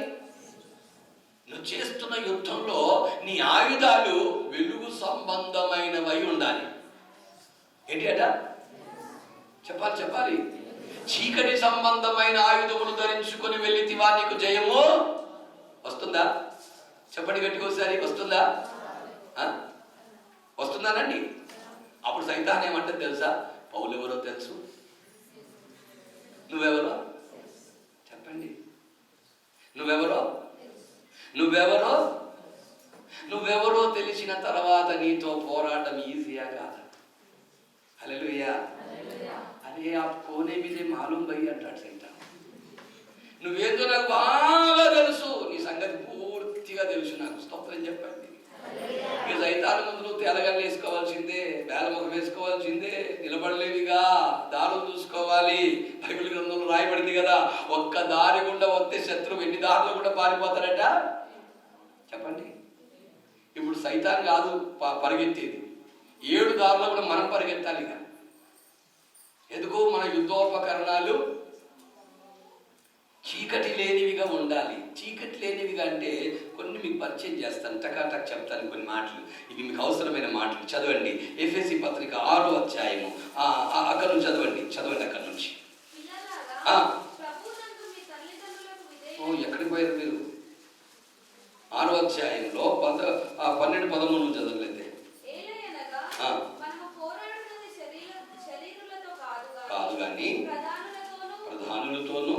నువ్వు చేస్తున్న యుద్ధంలో నీ ఆయుధాలు వెలుగు సంబంధమైనవై ఉండాలి. ఏంటి అట? చెప్పాలి. చీకటి సంబంధమైన ఆయుధములు ధరించుకొని వెళ్ళితివా, నీకు జయము వస్తుందా? చెప్పండి గట్టిగా ఒకసారి. వస్తుందా? వస్తుందానండి? అప్పుడు సైతాన్ ఏమంటుంది తెలుసా? పౌలు ఎవరో తెలుసు, నువ్వెవరో చెప్పండి. నువ్వెవరో తెలిసిన తర్వాత నీతో పోరాటం ఈజీయా కాదా? హల్లెలూయా. అరే आपको ने मुझे मालूम भई అంటాడు సైతాన్. నువ్వేందో నాకు బాగా తెలుసు, నీ సంగతి పూర్తిగా తెలుసు నాకు. స్తోత్రం చెప్పండి. ఇక సైతాన్ ముందు నువ్వు తెలగలు వేసుకోవాల్సిందే, బేలముఖం వేసుకోవాల్సిందే, నిలబడలేవిగా, దారులు చూసుకోవాలి. బైబిల్ గ్రంథంలో రాయబడింది కదా, ఒక్క దారి గుండా వస్తే శత్రువు ఎన్ని దారులు కూడా పారిపోతాడట. చెప్పండి. ఇప్పుడు సైతాన్ కాదు పరిగెత్తేది, 7 దారులు కూడా మనం పరిగెత్తాలి. ఇక ఎందుకు? మన యుద్ధోపకరణాలు చీకటి లేనివిగా ఉండాలి. చీకటి లేనివిగా అంటే కొన్ని మీకు పరిచయం చేస్తాను, టకాటక్ చెప్తాను కొన్ని మాటలు. ఇవి మీకు అవసరమైన మాటలు. చదవండి ఎఫెసీ పత్రిక 6వ అధ్యాయము. అక్కడ నుంచి చదవండి అక్కడ నుంచి. ఎక్కడికి పోయారు మీరు? 6వ అధ్యాయంలో 12, 13 చదవలేదే. కాదు కానీ ప్రధానులతోనూ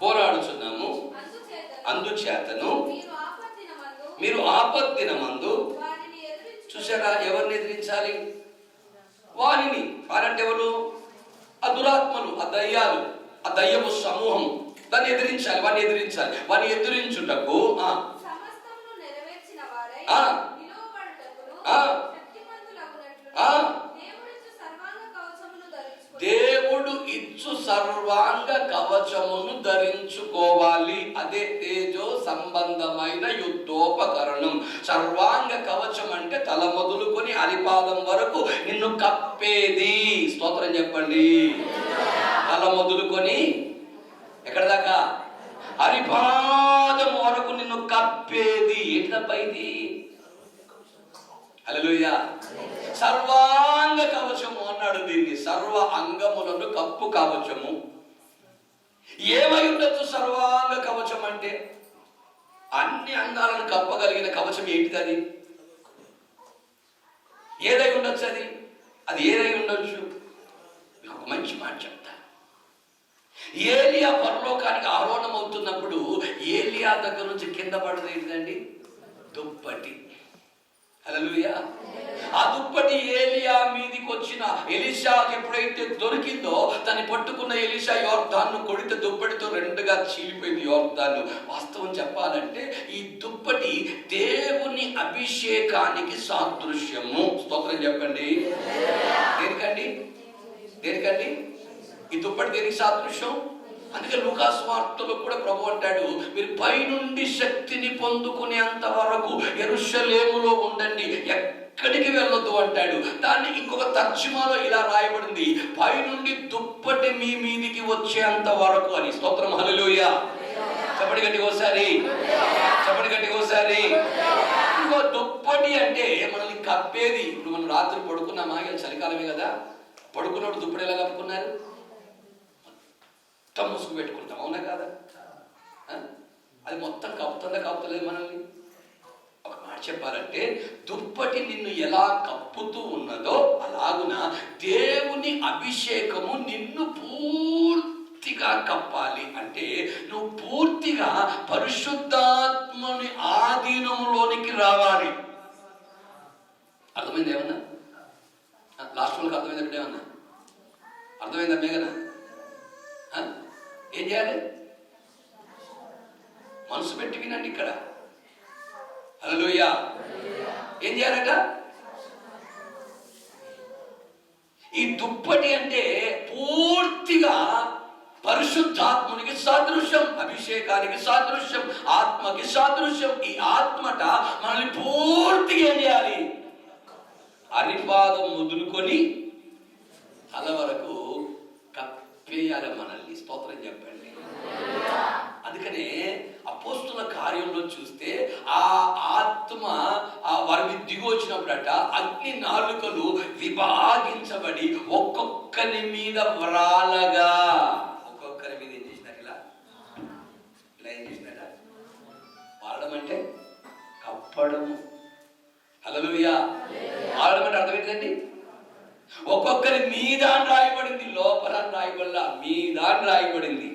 పోరాడుచున్నాము. అందుచేతను మీరు ఆపద్దినమందు చూసారా? ఎవరిని ఎదిరించాలి? వారిని. వారంటే ఎవరు? ఆ దురాత్మలు, ఆ దయ్యాలు, ఆ దయ్యము సమూహం. దాన్ని ఎదిరించాలి. వారిని ఎదిరించుటకు దేవుడు ఇచ్చు సర్వాంగ కవచమును ధరించుకోవాలి. అదే తేజో సంబంధమైన యుద్ధోపకరణం. సర్వాంగ కవచం అంటే తల మొదలుకొని అరిపాదం వరకు నిన్ను కప్పేది. స్తోత్రం చెప్పండి. తల మొదలుకొని ఎక్కడ దాకా? అరిపాదం వరకు నిన్ను కప్పేది. ఏంటప్ప ఇది? హల్లెలూయా. సర్వాంగ కవచము అన్నాడు దీన్ని. సర్వ అంగములను కప్పు కవచము. ఏమై ఉండొచ్చు సర్వాంగ కవచం అంటే? అన్ని అంగాలను కప్పగలిగిన కవచం ఏంటిది? అది ఏదై ఉండొచ్చు? అది ఏదై ఉండొచ్చు? మీకు ఒక మంచి మాట చెప్తా. ఏలియా పరలోకానికి ఆరోహణం అవుతున్నప్పుడు ఏలియా దగ్గర నుంచి కింద పడదు ఏంటిదండి? దుప్పటి. హల్లెలూయా. ఆ దుప్పటి ఏలియా మీదికి వచ్చిన ఎలీషాకి ఎప్పుడైతే దొరికిందో దాన్ని పట్టుకున్న ఎలీషా యోర్దాను కొడితే దుప్పటితో 2గా చీలిపోయింది యోర్దాను. వాస్తవం చెప్పాలంటే ఈ దుప్పటి దేవుని అభిషేకానికి సాదృశ్యము. స్తోత్రం చెప్పండి. దేనికండి ఈ దుప్పటి? దేనికి సాదృశ్యం? అందుకే లూకా సువార్తలో కూడా ప్రభు అంటాడు, మీరు పైనుండి శక్తిని పొందుకునేంత వరకు యెరూషలేములో ఉండండి, ఎక్కడికి వెళ్ళొద్దు అంటాడు. దాన్ని ఇంకొక తర్జుమాలో ఇలా రాయబడింది, పైనుండి దుప్పటి మీ మీదికి వచ్చేంత వరకు అని. స్తోత్రం. హల్లెలూయా. చెప్పండి గట్టిగా ఒకసారి. ఇంకో దుప్పటి అంటే మనల్ని కప్పేది. ఇప్పుడు మనం రాత్రి పడుకున్నామా? చలికాలమే కదా, పడుకున్నప్పుడు దుప్పటి ఎలా కప్పుకున్నారు? మొత్తం ముసుగు పెట్టుకుంటాం, అవునా కాదా? అది మొత్తం కప్పుతలేదు మనల్ని. ఒక మాట చెప్పాలంటే దుప్పటి నిన్ను ఎలా కప్పుతూ ఉన్నదో అలాగున దేవుని అభిషేకము నిన్ను పూర్తిగా కప్పాలి. అంటే నువ్వు పూర్తిగా పరిశుద్ధాత్మని ఆధీనంలోనికి రావాలి. అర్థమైంది ఏమన్నా? లాస్ట్ వాళ్ళకి అర్థమైంది ఏమన్నా? అర్థమైందా మేఘనా? ఏం చేయాలి? మనసు పెట్టి వినండి ఇక్కడ. హల్లెలూయా. ఏం చేయాలట? ఈ దుప్పటి అంటే పూర్తిగా పరిశుద్ధాత్మునికి సాదృశ్యం, అభిషేకానికి సాదృశ్యం, ఆత్మకి సాదృశ్యం. ఈ ఆత్మట మనల్ని పూర్తిగా ఏం చేయాలి? అరిపాదం మొదలుకొని తల వరకు కప్పేయాలి మనల్ని. స్తోత్రం చెప్పండి. అందుకనే అపోస్తుల కార్యంలో చూస్తే ఆ ఆత్మ వారి దిగి వచ్చినప్పుడట అగ్ని నాలుకలు విభాగించబడి ఒక్కొక్కరి మీద వ్రాలగా, ఒక్కొక్కరి మీద ఏం చేసినట్టు ఇలా ఏం చేసినట్ట? వాడడం అంటే కప్పడము. హల్లెలూయా. వాడడం అంటే అర్థం ఏంటండి? ఒక్కొక్కరి మీద రాయబడింది, లోపల రాయబడలా, మీద రాయబడింది.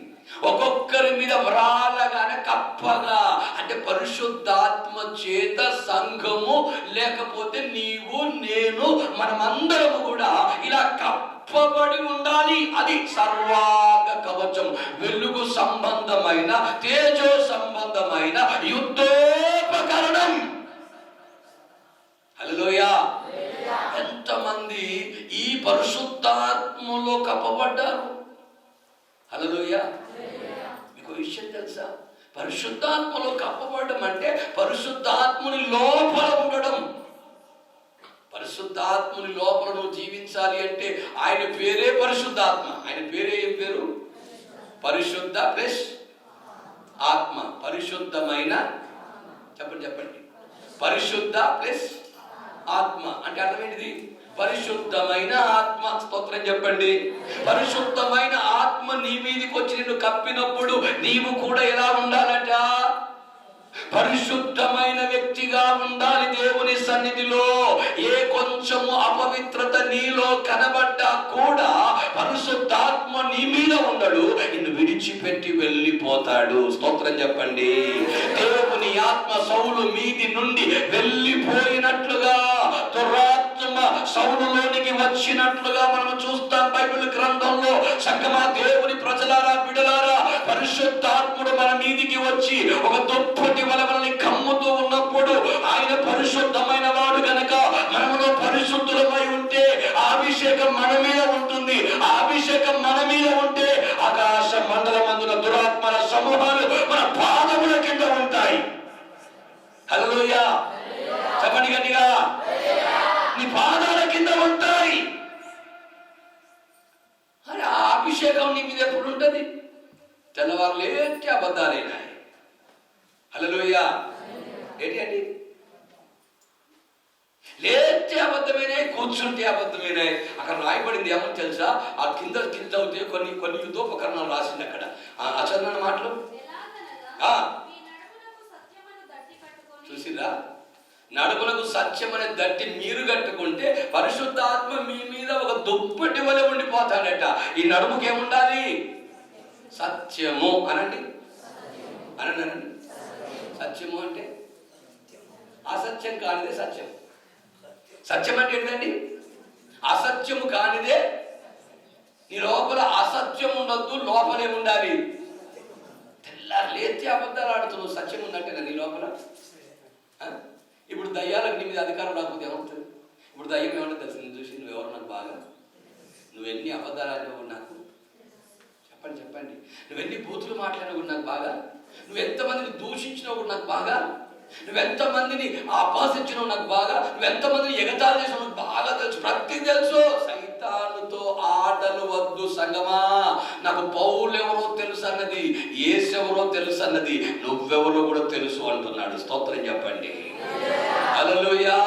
ఒక్కొక్కరి మీద వ్రాలగానే కప్పగా, అంటే పరిశుద్ధాత్మ చేత సంఘము లేకపోతే నీవు నేను మనమందరము కూడా ఇలా కప్పబడి ఉండాలి. అది సర్వాంగ కవచం, వెలుగు సంబంధమైన తేజో సంబంధమైన యుద్ధోపకరణం. హల్లెలూయా. ఎంతమంది ఈ పరిశుద్ధాత్మలో కప్పబడ్డారు? హల్లెలూయా. మీకు విషయం తెలుసా? పరిశుద్ధాత్మలో కప్పబడడం అంటే పరిశుద్ధాత్ముని లోపల ఉండడం. పరిశుద్ధాత్ముని లోపల నువ్వు జీవించాలి అంటే ఆయన పేరే పరిశుద్ధాత్మ. ఆయన పేరే ఏం పేరు? పరిశుద్ధ ప్లస్ ఆత్మ. పరిశుద్ధమైన, చెప్పండి చెప్పండి, పరిశుద్ధ ప్లస్ ఆత్మ అంటే అర్థం ఏంటిది? పరిశుద్ధమైన ఆత్మ. స్తోత్రం చెప్పండి. పరిశుద్ధమైన ఆత్మ నీ మీదకి వచ్చి నిన్ను కప్పినప్పుడు నీవు కూడా ఎలా ఉండాలట? పరిశుద్ధమైన వ్యక్తిగా ఉండాలి దేవుని సన్నిధిలో. ఏ కొంచెము అపవిత్రత నీలో కనబడ్డా కూడా పరిశుద్ధాత్మ నీ మీద ఉండడు, నిన్ను విడిచిపెట్టి వెళ్ళిపోతాడు. స్తోత్రం చెప్పండి. దేవుని ఆత్మ సౌలు మీది నుండి వెళ్ళిపోయినట్లుగా, దురాత్మ సౌలులోనికి వచ్చినట్లుగా మనం చూస్తాం బైబిల్ గ్రంథంలో. సంగమా దేవుని ప్రజలారా, బిడ్డలారా, పరిశుద్ధాత్ముడు మన మీదికి వచ్చి ఒక దుప్పటి వలె మనల్ని కమ్ముతూ ఉన్నప్పుడు ఆయన పరిశుద్ధమైన వాడు గనక మనములో పరిశుద్ధులమై ఉంటే ఆ అభిషేకం మన మీద ఉంటుంది. ఆ అభిషేకం మన మీద ఉంటే ఆకాశ మండలమందున దురాత్మల సమూహాలు మన పాదముల కింద ఉంటాయి. హల్లెలూయా. చెప్పండి గట్టిగా. నీ పాదాల కింద ఉంటాయి. అరే ఆ అభిషేకం నీ మీద ఎప్పుడు ఉంటుంది? తెల్లవారు లేచి అబద్ధాలేనాయి. హల్లెలూయా. ఏంటి అండి? లేచి అబద్ధమైనాయి, కూర్చుంటే అబద్ధమైనాయి. అక్కడ రాయబడింది ఏమో తెలుసా? ఆ కింద అవుతే కొన్ని యుద్ధోపకరణాలు రాసింది అక్కడ. అచరణ మాటలు చూసిరా? నడుములకు సత్యం అనే దట్టి మీరు కట్టుకుంటే పరిశుద్ధాత్మ మీ మీద ఒక దుప్పటి వలె ఉండిపోతాడట. ఈ నడుముకి ఏముండాలి? సత్యము అనండి, అనండి. సత్యము అంటే అసత్యం కానిదే సత్యం. సత్యం అంటే ఏంటండి? అసత్యము కానిదే. నీ లోపల అసత్యం ఉండొద్దు, లోపలే ఉండాలి. తెల్లారు లేచి అబద్ధాలు ఆడుతున్నావు, సత్యం ఉందంటే నీ లోపల. ఇప్పుడు దయ్యాలకు నీ మీద అధికారం రాకపోతే ఏమవుతుంది? ఇప్పుడు దయ్యం ఏమన్నా తెలుసు? నేను చూసి నువ్వెవరు నాకు బాగా, నువ్వెన్ని అబద్ధాలు ఆడినవు నాకు, చెప్పండి. నువ్వెన్ని బూతులు మాట్లాడినవు నాకు బాగా, నువ్వెంతమందిని దూషించినవు నాకు బాగా, నువ్వెంతమందిని అపహసించినవు నాకు బాగా, నువ్వెంతమందిని ఎగతాళి చేసినావు నాకు బాగా తెలుసు, ప్రతి తెలుసు. సైతానుతో ఆటలు వద్దు సంగమా. నాకు పౌలు ఎవరో తెలుసు అన్నది, యేసు ఎవరో తెలుసు అన్నది, నువ్వెవరో కూడా తెలుసు అంటున్నాడు. స్తోత్రం చెప్పండి. హల్లెలూయా.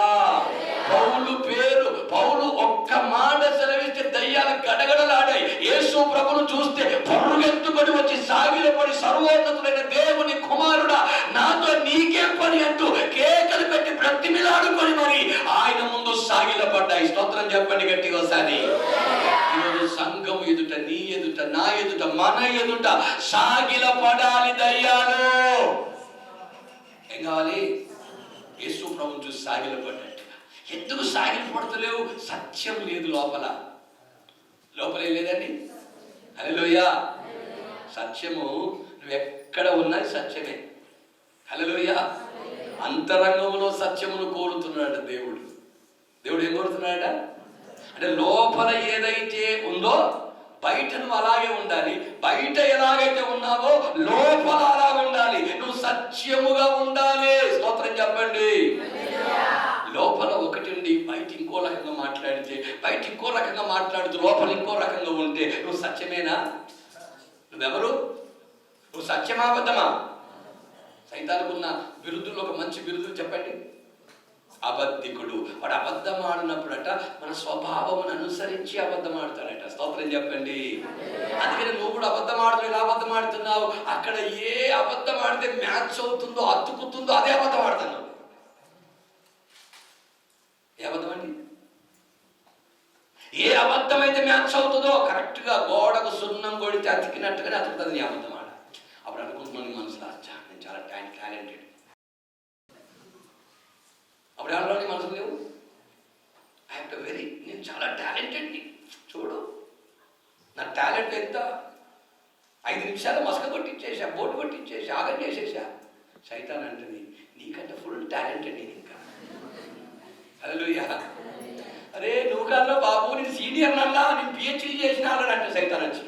పౌలు ఒక్క మాట సెలవిస్తే దయ్యాలు గడగడలాడాయి. యేసు ప్రభును చూస్తే పరుగెత్తుకొని వచ్చి సాగిలపడి, సర్వోన్నతుడైన దేవుని కుమారుడా నాతో నీకే పని అంటూ కేకలు పెట్టి బ్రతిమిలాడుకొని మరి ఆయన ముందు సాగిలపడ్డాయి. స్తోత్రం చెప్పండి గట్టిగా ఒకసారి. ఈరోజు సంఘం ఎదుట, నీ ఎదుట, నా ఎదుట, మన ఎదుట సాగిలపడాలి దయ్యాలు. ఏం కావాలి? యేసు ప్రభుని చూసి సాగిలపడ్డాడు. ఎందుకు సాగిలపడతలేవు? సత్యం లేదు లోపలే లేదండి. హల్లెలూయా. సత్యము నువ్వు ఎక్కడ ఉన్నది సత్యమే. హల్లెలూయా. అంతరంగంలో సత్యమును కోరుతున్నాడు దేవుడు. దేవుడు ఏం కోరుతున్నాడ అంటే లోపల ఏదైతే ఉందో బయట నువ్వు అలాగే ఉండాలి. బయట ఎలాగైతే ఉన్నావో లోపల అలా ఉండాలి. నువ్వు సత్యముగా ఉండాలి. స్తోత్రం చెప్పండి. లోపల ఒకటి ఉండి బయట ఇంకో రకంగా మాట్లాడితే, బయట ఇంకో రకంగా మాట్లాడుతూ లోపల ఇంకో రకంగా ఉంటే నువ్వు సత్యమేనా? నువ్వెవరు? నువ్వు సత్యమా అబద్ధమా? సైతానికి ఉన్న బిరుదుల్లో ఒక మంచి బిరుదు చెప్పండి, అబద్ధికుడు. వాడు అబద్ధం ఆడినప్పుడట మన స్వభావమును అనుసరించి అబద్ధం ఆడతాడట. స్తోత్రం చెప్పండి. అందుకని నువ్వు కూడా అబద్ధం ఆడుతూ ఎలా అబద్ధం ఆడుతున్నావు? అక్కడ ఏ అబద్ధం ఆడితే మ్యాచ్ అవుతుందో, అతుకుతుందో అదే అబద్ధం ఆడుతున్నావు. ఏ అబద్ధం అండి? ఏ అబద్ధం అయితే మ్యాచ్ అవుతుందో కరెక్ట్ గా గోడకు సున్నం కొడితే అతికినట్టుగానే అతుకుతుంది నీ అబద్ధం ఆడ. అప్పుడు అనుకుంటున్నాను నీ మనసులో, అచ్చా నేను చాలా టాలెంటెడ్. అప్పుడు ఏమన్నా మనసు లేవు, నేను చాలా టాలెంటెడ్. చూడు నా టాలెంట్ ఎంత, 5 నిమిషాలు మసక కొట్టించేసా, బోటు కొట్టించేసా, ఆగం చేసేసా. సైతాన్ అంటుంది నీకంటే ఫుల్ టాలెంటెడ్ నేను ఇంకా. హల్లెలూయా. అరే నువ్వు కాదురా బాబు, నేను సీనియర్ నన్నా, నేను పిహెచ్డీ చేసిన అంటే సైతాన్ వచ్చి.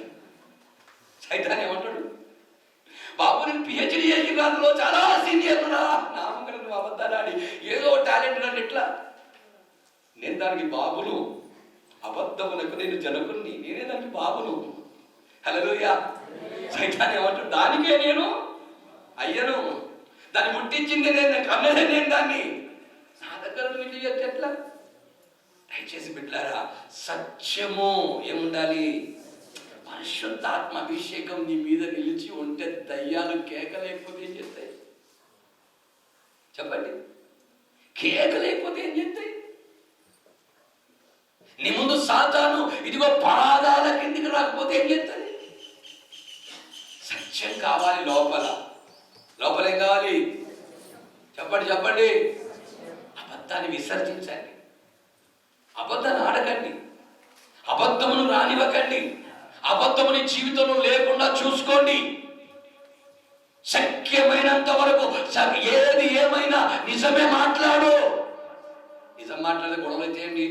సైతాన్ ఏమంటాడు, బాబు నేను పిహెచ్డీ చేసిన అందులో చాలా సీనియర్ రా, నామకరం నువ్వు అబద్ధాలు ఏదో టాలెంట్ అంటే ఎట్లా? నేను దానికి బాబును, అబద్ధములకు నేను జనకుని, నేనే దానికి బాబును. హల్లెలూయా. సైతాన్ ఏమంటాడు, దానికే నేను అయ్యను, దాన్ని ముట్టించింది నేను, కన్నదే నేను దాన్ని, నా దగ్గర నువ్వు చేయొచ్చు ఎట్లా? దయచేసి బిడ్డలారా, సత్యము ఏముండాలి? పరిశుద్ధాత్మ అభిషేకం నీ మీద నిలిచి ఉంటే దయ్యాలు కేకలేకపోతే ఏం చేస్తాయి చెప్పండి? కేకలేకపోతే ఏం చేస్తాయి? నీ ముందు సాతాను ఇదిగో పాదాల కిందికి రాకపోతే ఏం చేస్తుంది? సత్యం కావాలి లోపల. లోపల ఏం కావాలి చెప్పండి చెప్పండి. అబద్ధాన్ని విసర్జించండి, అబద్ధాన్ని ఆడకండి, అబద్ధమును రానివ్వకండి, అబద్ధముని జీవితంలో లేకుండా చూసుకోండి. శక్యమైనంత వరకు ఏది ఏమైనా నిజమే మాట్లాడు. నిజం మాట్లాడితే గొడవలు అయితేయండి,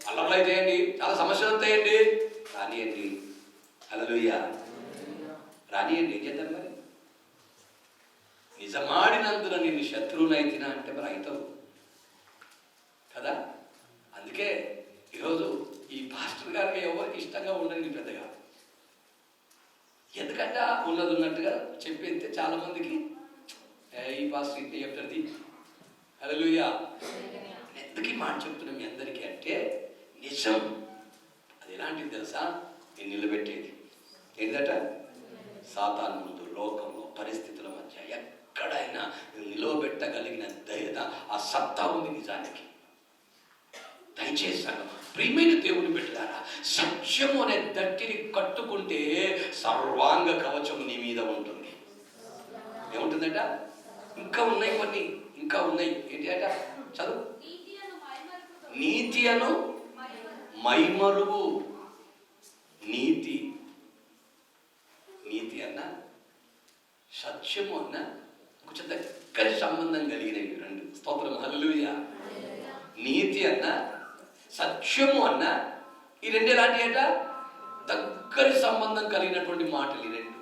అల్లర్లు అయితేయండి, చాలా సమస్యలు అవుతాయండి, రానియండి. హల్లెలూయా. రానియండి. ఏం చేద్దాం మరి? నిజమాడినందున నిన్ను శత్రువునైతినా అంటే మరి అవుతావు కదా. అందుకే ఈరోజు ఈ పాస్టర్ గారికి ఎవరికి ఇష్టంగా ఉండదు పెద్దగా, ఎందుకంటే ఉన్నది ఉన్నట్టుగా చెప్పేస్తే చాలా మందికి ఈ పాస్టర్ ఇంటే చెప్తుంది. హల్లెలూయా. ఎందుకు ఈ మాట చెప్తున్నాం మీ అందరికీ అంటే, నిజం అది ఎలాంటిది తెలుసా? నేను నిలబెట్టేది ఏంటట? సాతాను ముందు, లోకంలో, పరిస్థితుల మధ్య ఎక్కడైనా నిలవబెట్టగలిగిన ధైర్యత, ఆ సత్తా ఉంది నిజానికి. దయచేసి ప్రియమైన దేవుని బిడ్డలారా, సత్యము అనే దట్టిని కట్టుకుంటే సర్వాంగ కవచం నీ మీద ఉంటుంది. ఏముంటుందట? ఇంకా ఉన్నాయి కొన్ని, ఇంకా ఉన్నాయి. ఏంటి అట? చదువు. నీతి అను మైమరుగు. నీతి, నీతి అన్న సత్యము అన్న కొంచెం దగ్గర సంబంధం కలిగినవి రెండు. స్తోత్రం. హల్లెలూయా. నీతి అన్న సత్యము అన్న ఈ రెండు ఎలాంటి అట? దగ్గరి సంబంధం కలిగినటువంటి మాటలు ఈ రెండు,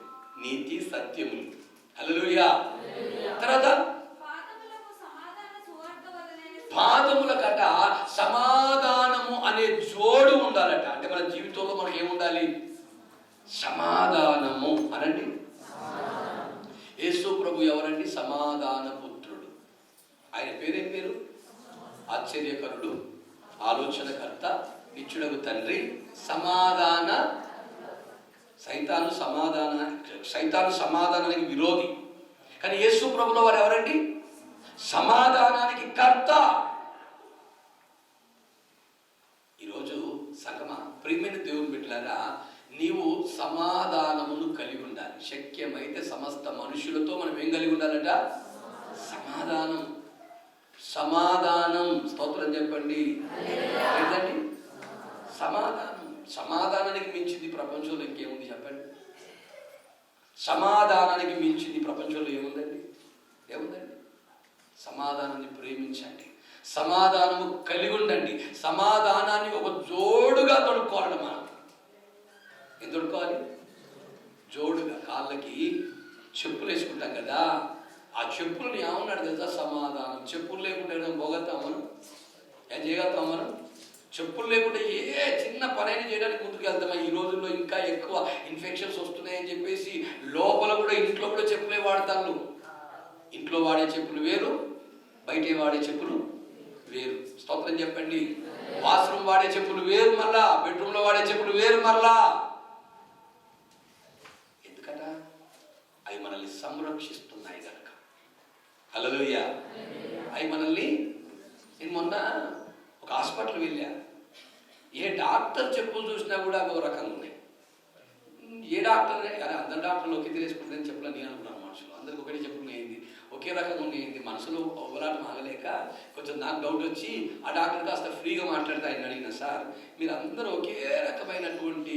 నీతి సత్యములు. హల్లెలూయా. తర్వాత పాదములకట సమాధానము అనే జోడు ఉండాలట. అంటే మన జీవితంలో మనకి ఏముండాలి? సమాధానము అనండి. యేసు ప్రభు ఎవరండి? సమాధాన పుత్రుడు. ఆయన పేరేం పేరు? ఆశ్చర్యకరుడు, ఆలోచనకర్త, నిత్యుడగు తండ్రి, సమాధాన. సైతాను సమాధానానికి విరోధి. కానీ యేసు ప్రభులో వారు ఎవరండి? సమాధానానికి కర్త. ఈరోజు సంగమా ప్రియమైన దేవుని బిడ్డలారా, నీవు సమాధానమును కలిగి ఉండాలి. శక్యమైతే సమస్త మనుషులతో మనం ఏం కలిగి ఉండాలట? సమాధానం. సమాధానం. స్తోత్రం చెప్పండి. ఏంటండి సమాధానం? సమాధానానికి మించింది ప్రపంచంలో ఇంకేముంది చెప్పండి? సమాధానానికి మించింది ప్రపంచంలో ఏముందండి? ఏముందండి? సమాధానాన్ని ప్రేమించండి, సమాధానము కలిగి ఉండండి, సమాధానాన్ని ఒక జోడుగా తొడుక్కోవాలి. మనం ఏం తొడుక్కోవాలి? జోడుగా. కాళ్ళకి చెప్పులు వేసుకుంటాం కదా, ఆ చెప్పులను ఏమన్నాడు తెలుసా? సమాధానం. చెప్పులు లేకుండా పోగలుగుతాం మనం? ఏం చేయగలుగుతాం మనం? చెప్పులు లేకుండా ఏ చిన్న పనైనా చేయడానికి ముందుకు వెళ్తామా? ఈ రోజుల్లో ఇంకా ఎక్కువ ఇన్ఫెక్షన్స్ వస్తున్నాయని చెప్పేసి లోపల కూడా, ఇంట్లో కూడా చెప్పులే వాడతాను. ఇంట్లో వాడే చెప్పులు వేరు, బయట వాడే చెప్పులు వేరు. స్తోత్రం చెప్పండి. వాష్రూమ్ వాడే చెప్పులు వేరు, మళ్ళా బెడ్రూమ్లో వాడే చెప్పులు వేరు మళ్ళా. ఎందుకట? అవి మనల్ని సంరక్షిస్తున్నాయి కనుక. హల్లెలూయా. అవి మనల్ని, నేను మొన్న ఒక హాస్పిటల్ వెళ్ళా, ఏ డాక్టర్ చెప్పులు చూసినా కూడా అవి ఒక రకంగా ఉన్నాయి. ఏ డాక్టర్ అందరు డాక్టర్లు ఒకే తెలియసుకుంటుందని చెప్పలేదు నేను అనుకున్నాను. మనుషులు అందరికి ఒకటి చెప్పులు అయింది, ఒకే రకంగా ఉండేది. మనసులో ఒకలాటం ఆగలేక కొంచెం నాకు డౌట్ వచ్చి ఆ డాక్టర్ కాస్త ఫ్రీగా మాట్లాడితే ఆయన అడిగిన, సార్ మీరు అందరూ ఒకే రకమైనటువంటి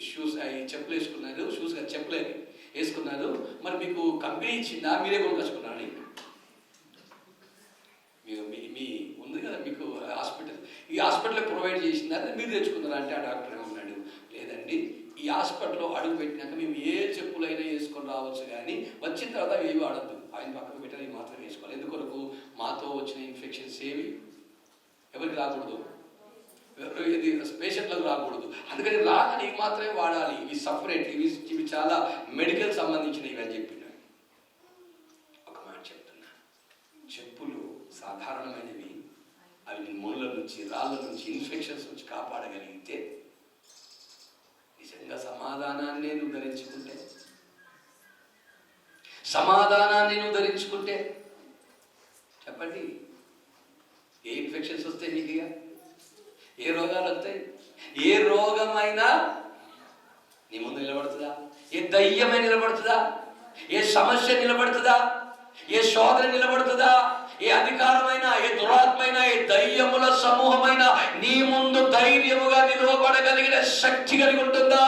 షూస్ అవి చెప్పులు వేసుకున్నారు, షూస్ కాదు చెప్పులేవి వేసుకున్నారు, మరి మీకు కంపెనీ ఇచ్చిందా మీరే కొనుకొచ్చుకున్నారు? మీ ఉంది కదా మీకు హాస్పిటల్, ఈ హాస్పిటల్ ప్రొవైడ్ చేసిందా మీరు తెచ్చుకున్నారా అంటే ఆ డాక్టర్ ఏమన్నాడు, లేదండి ఈ హాస్పిటల్లో అడుగు పెట్టినాక మేము ఏ చెప్పులైనా వేసుకొని రావచ్చు, కానీ వచ్చిన తర్వాత ఏవి వాడద్దు, ఆయన పక్కకు పెట్టాలి, మాత్రం వేసుకోవాలి. ఎందుకొరకు? మాతో వచ్చిన ఇన్ఫెక్షన్స్ ఏవి ఎవరికి రాకూడదు, ఇది పేషెంట్లకు రాకూడదు. అందుకని రాగానే ఇవి మాత్రమే వాడాలి, ఇవి సపరేట్, ఇవి చాలా మెడికల్ సంబంధించినవి అని చెప్పిన. ఒక మాట చెప్తున్నా, చెప్పులు సాధారణమైనవి, అవి ముళ్ళ నుంచి, రాళ్ళ నుంచి, ఇన్ఫెక్షన్స్ నుంచి కాపాడగలిగితే, నిజంగా సమాధానాన్ని నువ్వు ధరించుకుంటే, సమాధానాన్ని నువ్వు ధరించుకుంటే చెప్పండి, ఏ ఇన్ఫెక్షన్స్ వస్తాయి నీకు? ఏ రోగాలు వస్తాయి? ఏ రోగమైనా నీ ముందు నిలబడుతుందా? ఏ దయ్యమై నిలబడుతుందా? ఏ సమస్య నిలబడుతుందా? ఏ శోధన నిలబడుతుందా? ఏ అధికారమైన, ఏ దురాత్మైన, ఏ దయ్యముల సమూహమైన నీ ముందు ధైర్యముగా నిలవబడగలిగిన శక్తి కలిగి ఉంటుందా?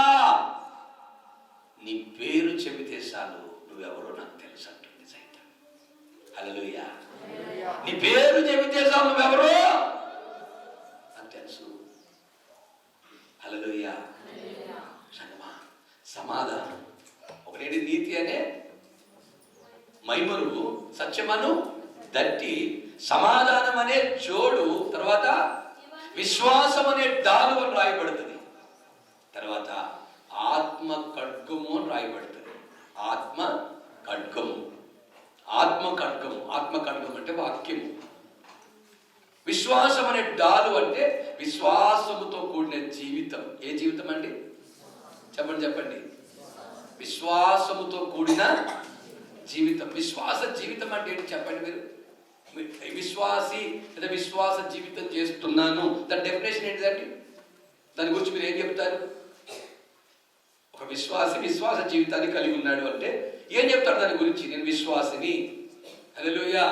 నీ పేరు చెబితే చాలు, నువ్వెవరో నాకు తెలుసు అంటుంది సైతం. హల్లెలూయా. నీ పేరు చెబితే చాలు, నువ్వెవరో నాకు తెలుసు. హల్లెలూయా. సమాధానం ఒకటి, నీతి అనే మైమరు, సత్యమను దట్టి, సమాధానం అనే జోడు, తర్వాత విశ్వాసం అనే డాలు అని రాయబడుతుంది, తర్వాత ఆత్మ ఖడ్గము అని రాయబడుతుంది. ఆత్మ ఖడ్గము, ఆత్మ ఖడ్గము, ఆత్మ ఖడ్గము అంటే వాక్యము. విశ్వాసం అనే డాలు అంటే విశ్వాసముతో కూడిన జీవితం. ఏ జీవితం అండి? చెప్పండి చెప్పండి. విశ్వాసముతో కూడిన జీవితం. విశ్వాస జీవితం అంటే ఏంటి చెప్పండి మీరు? విశ్వాసి లేదా విశ్వాస జీవితం చేస్తున్నాను, దాని డెఫినేషన్ ఏంటిదండి? దాని గురించి మీరు ఏం చెప్తారు? ఒక విశ్వాసి విశ్వాస జీవితాన్ని కలిగి ఉన్నాడు అంటే ఏం చెప్తాడు దాని గురించి? నేను విశ్వాసిని. హల్లెలూయా.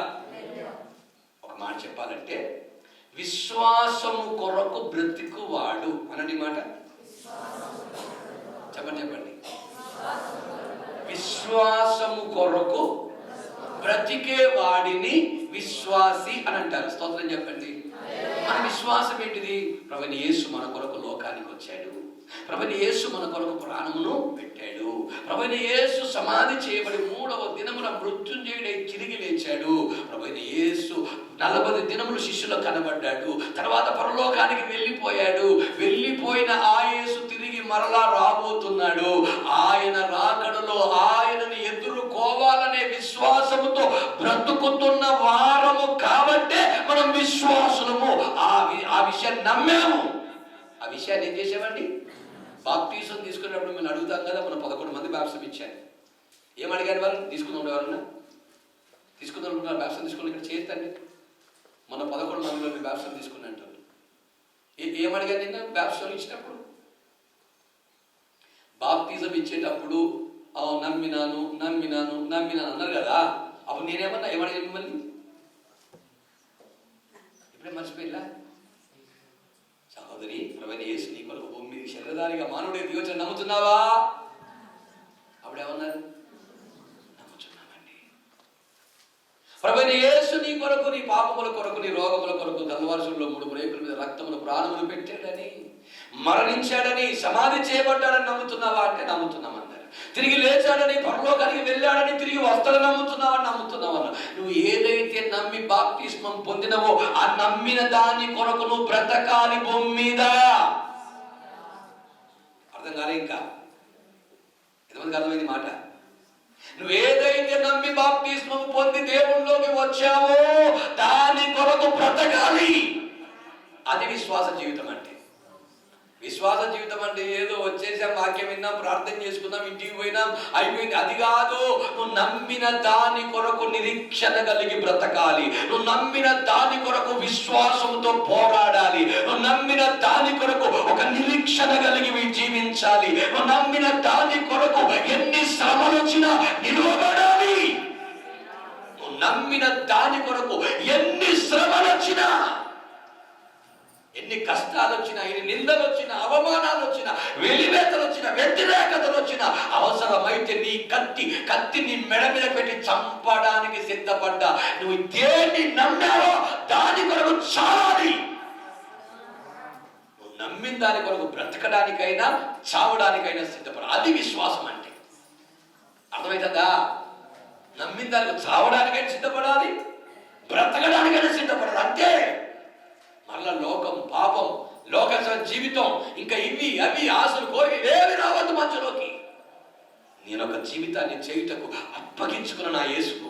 ఒక మాట చెప్పాలంటే, విశ్వాసము కొరకు బ్రతికువాడు అనండి మాట. చెప్పండి చెప్పండి. విశ్వాసము కొరకు బ్రతికే వాడిని విశ్వాసి అని అంటారు. స్తోత్రం చెప్పండి. మన విశ్వాసం ఏంటిది? ప్రభువైన యేసు మన కొరకు లోకానికి వచ్చాడు, ప్రభువైన యేసు మన కొరకు ప్రాణమును పెట్టాడు, ప్రభువైన యేసు సమాధి చేయబడి 3వ దినమున మృత్యుంజయుడై తిరిగి లేచాడు, ప్రభువైన యేసు 40 దినములు శిష్యులకు కనబడ్డాడు, తర్వాత పరలోకానికి వెళ్ళిపోయాడు. వెళ్ళిపోయిన ఆ యేసు తిరిగి మరలా రాబోతున్నాడు. ఆయన రాకడలో ఆయనని ఎదుర్కోవాలనే విశ్వాసముతో బ్రతుకుతున్న వారము కాబట్టే మనం విశ్వాసులము. ఆ విషయాన్ని నమ్మాము. ఆ విషయాన్ని ఏం చేసామండి? బాప్టిజం తీసుకున్నప్పుడు మేము అడుగుతాం కదా, మనం 11 మంది బాప్టిజం ఇచ్చాను. ఏం అడిగారు వాళ్ళు? తీసుకుందాం ఎవరన్నా తీసుకుందాం, బాప్టిజం తీసుకుని ఇక్కడ చేస్తండి. మన 11 మందిలో మీ బాప్టిజం తీసుకుని అంటారు. ఏం అడిగారు నిన్న బాప్టిజం ఇచ్చినప్పుడు? బాప్టిజం ఇచ్చేటప్పుడు నమ్మినాను నమ్మినాను నమ్మినాను అన్నారు కదా. అప్పుడు నేనేమన్నా ఏమడిగాను మిమ్మల్ని? ఇప్పుడే మర్చిపోయిలా? సహోదరి, ప్రభువైన యేసు నీ కొరకు భూమి మీద శరీరధారిగా మానవుడే దిగొచ్చి నమ్ముతున్నావా? అప్పుడు ఏమన్నారు? నమ్ముతున్నామండి. ప్రభువైన యేసు నీ కొరకు, నీ పాపముల కొరకు, నీ రోగముల కొరకు కల్వారులో 3 రేకుల మీద రక్తమును ప్రాణములు పెట్టాడని, మరణించాడని, సమాధి చేయబడ్డాడని నమ్ముతున్నావా అంటే నమ్ముతున్నామన్నారు. తిరిగి లేచాడని, పరలోకానికి వెళ్ళాడని, తిరిగి వస్తాడని నమ్ముతున్నావా? నువ్వు ఏదైతే నమ్మి బాప్తిస్మం పొందినవో ఆ నమ్మిన దాని కొరకు నువ్వు బ్రతకాలి భూమి మీద. అర్థం కాలే? ఇంకా ఎంతమందికి అర్థమైంది మాట? నువ్వు ఏదైతే నమ్మి బాప్తిస్మం పొంది దేవుళ్ళలోకి వచ్చావో దాని కొరకు బ్రతకాలి. అది విశ్వాస జీవితం అంటే. విశ్వాస జీవితం అంటే ఏదో వచ్చేసాం, వాక్యం విన్నాం, ప్రార్థన చేసుకున్నాం, ఇంటికి పోయినాం, అయిపోయింది, అది కాదు. నువ్వు నమ్మిన దాని కొరకు నిరీక్షణ కలిగి బ్రతకాలి. నువ్వు నమ్మిన దాని కొరకు విశ్వాసంతో పోరాడాలి. నువ్వు నమ్మిన దాని కొరకు ఒక నిరీక్షణ కలిగి జీవించాలి. నువ్వు నమ్మిన దాని కొరకు ఎన్ని శ్రమలు వచ్చినా నిలవబడాలి. నువ్వు నమ్మిన దాని కొరకు ఎన్ని శ్రమలు వచ్చినా, ఎన్ని కష్టాలు వచ్చినా, ఎన్ని నిందలు వచ్చినా, అవమానాలు వచ్చినా, వెలివేతలు వచ్చినా, వ్యతిరేకతలు వచ్చినా, అవసరమైతే నీ కత్తి నీ మెడ మీద పెట్టి చంపడానికి సిద్ధపడ్డా నువ్వు దేన్ని నమ్మావో దాని కొరకు చావాలి. నువ్వు నమ్మిన దాని కొరకు బ్రతకడానికైనా చావడానికైనా సిద్ధపడ. అది విశ్వాసం అంటే. అర్థమవుతుందా? నమ్మిన దానికి చావడానికైనా సిద్ధపడాలి, బ్రతకడానికైనా సిద్ధపడాలి. అంతే. మళ్ళా లోకం, పాపం, లోక జీవితం, ఇంకా ఇవి అవి ఆశలు కోరి ఏవి రావద్దు మధ్యలోకి. నేను ఒక జీవితాన్ని చేయుటకు అప్పగించుకున్న నా యేసుకు,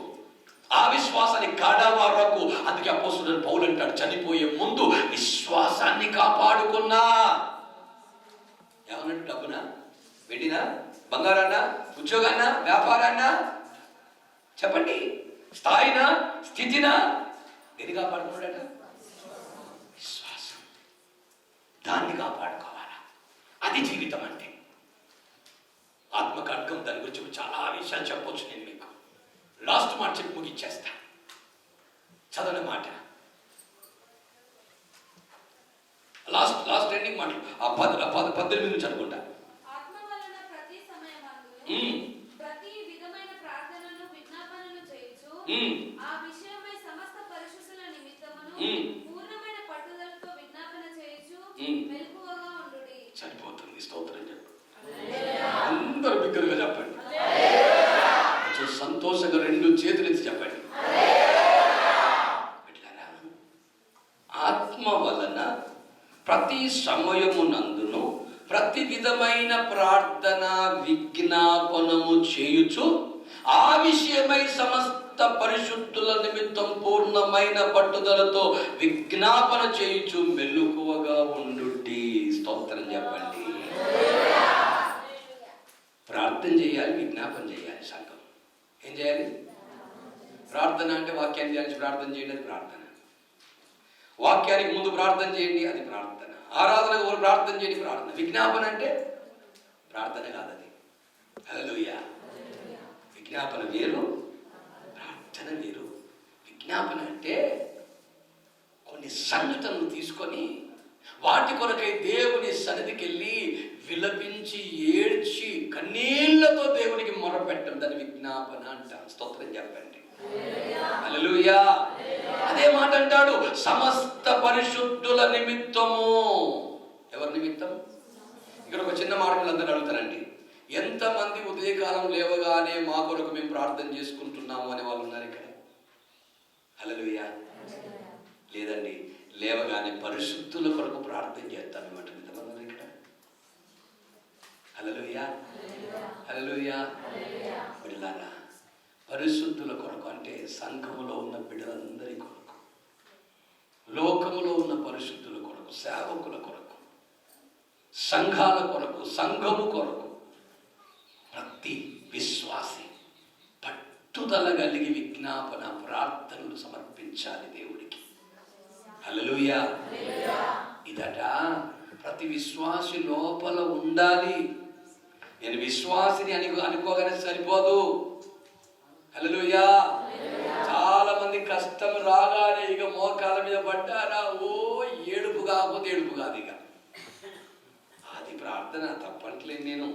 ఆ విశ్వాసాన్ని కాడవరకు. అందుకే అపోస్తలుడైన పౌలు అంటాడు, చనిపోయే ముందు విశ్వాసాన్ని కాపాడుకున్నా. ఏమన్నట్టు? డబ్బునా, వెండినా, బంగారాన్నా, ఉద్యోగాన్నా, వ్యాపారాన్నా, చెప్పండి, స్థాయినా, స్థితినా, ఏది కాపాడుకున్నాడట? దాన్ని కాపాడుకోవాలా. అది జీవితం అంటే. ఆత్మకడ్గం, దాని గురించి చాలా విషయాలు చెప్పొచ్చు నేను మీకు. లాస్ట్ మాట చెప్పి ముగిచ్చేస్తా. చదవని మాట, లాస్ట్ ఎండింగ్ మాట, ఆ 18 నుంచి అనుకుంటా. సరిపోతుంది. స్తోత్రం చెప్పు. అందరూ బిగ్గరగా చెప్పండి. సంతోషంగా 2 చేతులు ఎత్తి చెప్పండి. ఆత్మ వలన ప్రతి సమయమునందును ప్రతి విధమైన ప్రార్థన విజ్ఞాపనము చేయుచు ఆ విషయమై సమస్త పరిశుద్ధుల నిమిత్తం పూర్ణమైన పట్టుదలతో విజ్ఞాపన చేయుచు మెలకువగా ఉండుడి. స్తోత్రం చెప్పండి. ప్రార్థన చేయాలి, విజ్ఞాపన చేయాలి. సంఘం ఏం చేయాలి? ప్రార్థన అంటే వాక్యాన్ని ధ్యానించి ప్రార్థన చేయండి, అది ప్రార్థన. వాక్యానికి ముందు ప్రార్థన చేయండి, అది ప్రార్థన. ఆరాధనకు ప్రార్థన చేయండి, ప్రార్థన. విజ్ఞాపన అంటే ప్రార్థన కాదది. హల్లెలూయా. విజ్ఞాపన వేరు, ప్రార్థన వేరు. విజ్ఞాపన అంటే కొన్ని సంగతులను తీసుకొని వాటి కొరకై దేవుని సన్నిధికి వెళ్ళి విలపించి ఏడ్చి కన్నీళ్లతో దేవునికి మొరపెట్టడం, దాని విజ్ఞాపన అంటాం. స్తోత్రం చెప్పండి. హల్లెలూయా. అదే మాట అంటాడు, సమస్త పరిశుద్ధుల నిమిత్తము. ఎవరి నిమిత్తం? ఇక్కడ ఒక చిన్న మాట అందరూ అడుగుతారండి, ఎంతమంది ఉదయకాలం లేవగానే మా కొరకు మేము ప్రార్థన చేసుకుంటున్నాము అనే వాళ్ళు ఉన్నారు ఇక్కడ? హల్లెలూయా. లేదండి, లేవగానే పరిశుద్ధుల కొరకు ప్రార్థన చేస్తాం ఏమంటారు ఎంతమంది ఇక్కడ? హల్లెలూయా. హల్లెలూయా. బిడ్డలారా, పరిశుద్ధుల కొరకు అంటే సంఘములో ఉన్న బిడ్డలందరి కొరకు, లోకములో ఉన్న పరిశుద్ధుల కొరకు, సేవకుల కొరకు, సంఘాల కొరకు, సంఘము కొరకు ప్రతి విశ్వాసి పట్టుదల కలిగి విజ్ఞాపన ప్రార్థనలు సమర్పించాలి దేవుడికి. హల్లెలూయా. ఇదట ప్రతి విశ్వాసి లోపల ఉండాలి. నేను విశ్వాసిని అనుకోగానే సరిపోదు. హల్లెలూయా. చాలా మంది కష్టం రాగానే ఇక మోకాల మీద పడ్డారా, ఓ ఏడుపు కాకపోతే ఏడుపు కాదు. ఇక అది ప్రార్థన తప్పట్లేదు నేను,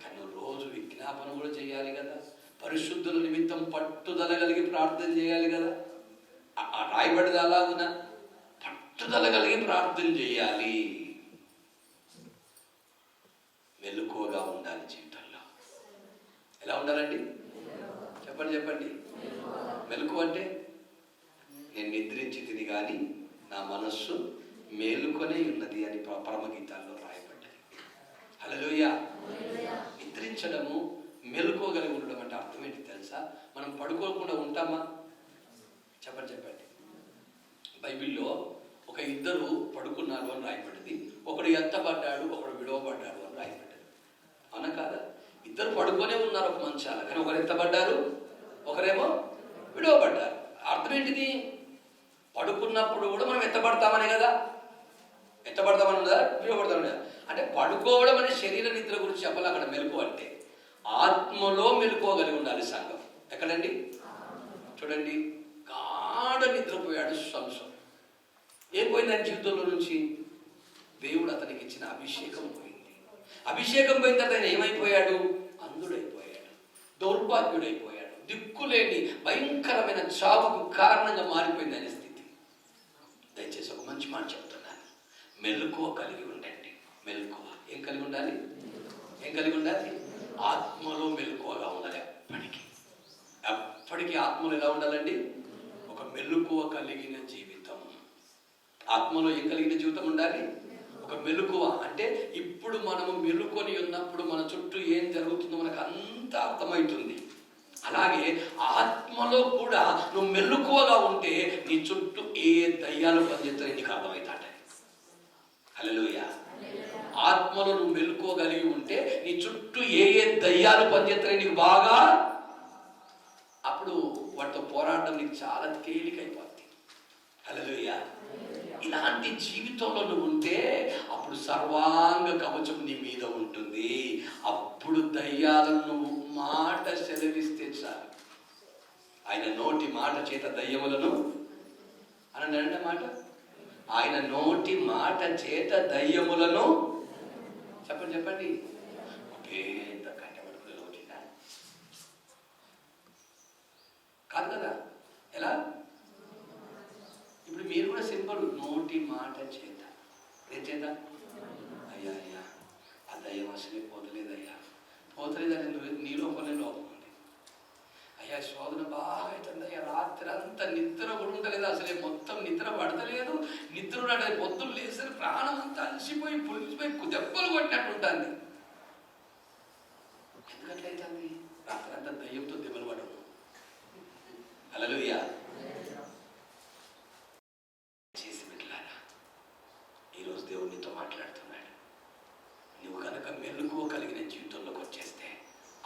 కానీ రోజు విజ్ఞాపన కూడా చేయాలి కదా. పరిశుద్ధుల నిమిత్తం పట్టుదల కలిగి ప్రార్థన చేయాలి కదా. ఆ రాయబడిది అలాగున పట్టుదల కలిగి ప్రార్థన చేయాలి. మెలకువగా ఉండాలి జీవితంలో. ఎలా ఉండాలండి? చెప్పండి. మెలకువ అంటే నేను నిద్రించి తిని కానీ నా మనస్సు మేలుకొనే ఉన్నది అని పరమగీతాల్లో రాయబడ్డది. హల్లెలూయా. నిద్రించడము, మెలుకోగలిగి ఉండడం అంటే అర్థం ఏంటి తెలుసా? మనం పడుకోకుండా ఉంటామా? చెప్పండి. బైబిల్లో ఒక ఇద్దరు పడుకున్నారు అని రాయబడింది. ఒకడు ఎత్తబడ్డాడు, ఒకడు విడవబడ్డాడు అని రాయబడ్డది. అవునా కాదా? ఇద్దరు పడుకొనే ఉన్నారు ఒక మంచాల, కానీ ఒకరు ఎత్తబడ్డారు, ఒకరేమో విడవబడ్డారు. అర్థం ఏంటిది? పడుకున్నప్పుడు కూడా మనం ఎత్తబడతామనే కదా. ఎత్తబడతామని ఉందా, విడవబడతామని కదా. అంటే పడుకోవడం అనే శరీర నిద్ర గురించి చెప్పాలి. అక్కడ మెలకువ అంటే ఆత్మలో మెలుకోగలిగి ఉండాలి సంఘం. ఎక్కడండి? చూడండి, గాఢ నిద్రపోయాడు సంసోను. ఏం పోయింది ఆయన జీవితంలో నుంచి? దేవుడు అతనికి ఇచ్చిన అభిషేకం పోయింది. అభిషేకం పోయిన తర్వాత ఆయన ఏమైపోయాడు? అంధుడైపోయాడు, దౌర్భాగ్యుడైపోయాడు, దిక్కులేని భయంకరమైన చావుకు కారణంగా మారిపోయింది ఆయన స్థితి. దయచేసి ఒక మంచి మాట చెప్తున్నాను, మెలకువ కలిగి ఉండండి. మెలకువ ఏం కలిగి ఉండాలి? ఆత్మలో మెలకువగా ఉండాలి. ఎప్పటికీ ఆత్మలో ఎలా ఉండాలండి? ఒక మెలకువ కలిగిన జీవితం. ఆత్మలో ఏం కలిగిన జీవితం ఉండాలి? ఒక మెలకువ. అంటే ఇప్పుడు మనము మెలుకొని ఉన్నప్పుడు మన చుట్టూ ఏం జరుగుతుందో మనకు అంత అర్థమవుతుంది. అలాగే ఆత్మలో కూడా నువ్వు మెలకువగా ఉంటే నీ చుట్టూ ఏ దయ్యాలు పనిచేస్తాయో నీకు అర్థమవుతాయి. హల్లెలూయా. ఆత్మలో నువ్వు మెలుకోగలిగి ఉంటే నీ చుట్టూ ఏ దయ్యాలు పనిచేస్తాయో నీకు బాగా, అప్పుడు వాటితో పోరాడడం నీకు చాలా తేలికైపోతుంది. హల్లెలూయా. ఇలాంటి జీవితంలో నువ్వు ఉంటే అప్పుడు సర్వాంగ కవచం నీ మీద ఉంటుంది. అప్పుడు దయ్యాలను నువ్వు మాట సెలవిస్తే చాలు. ఆయన నోటి మాట చేత దయ్యములను అనండి మాట. ఆయన నోటి మాట చేత దయ్యములను చెప్పండి. పెద్ద కట్టబడుకులు వచ్చిందా? కాదు కదా. ఎలా? ఇప్పుడు మీరు కూడా సింపుల్, నోటి మాట చేత. ఏం చేత? అయ్యా ఆ దయ్యం అసలే పోతలేదయ్యా. పోతలేదని నీ లోపలే లోపం ఉంది. అయ్యా శోధన బాగా అవుతుంది అయ్యా, రాత్రి అంతా నిద్ర కూడా ఉండలేదు, అసలే మొత్తం నిద్ర పడతలేదు. నిద్ర ఉండదు, పొద్దులు లేసరి ప్రాణం అంతా అలసిపోయి పులిసిపోయి దెబ్బలు కొట్టినట్టు ఉంటుంది. ఎందుకట్లయితుంది? రాత్రి అంతా దయ్యంతో దెబ్బలు పడవు. హల్లెలూయా. చేసి బిడ్డలారా, ఈరోజు దేవుడు నీతో మాట్లాడుతున్నాడు. నువ్వు కనుక మెలకువ కలిగిన జీవితంలోకి వచ్చేస్తే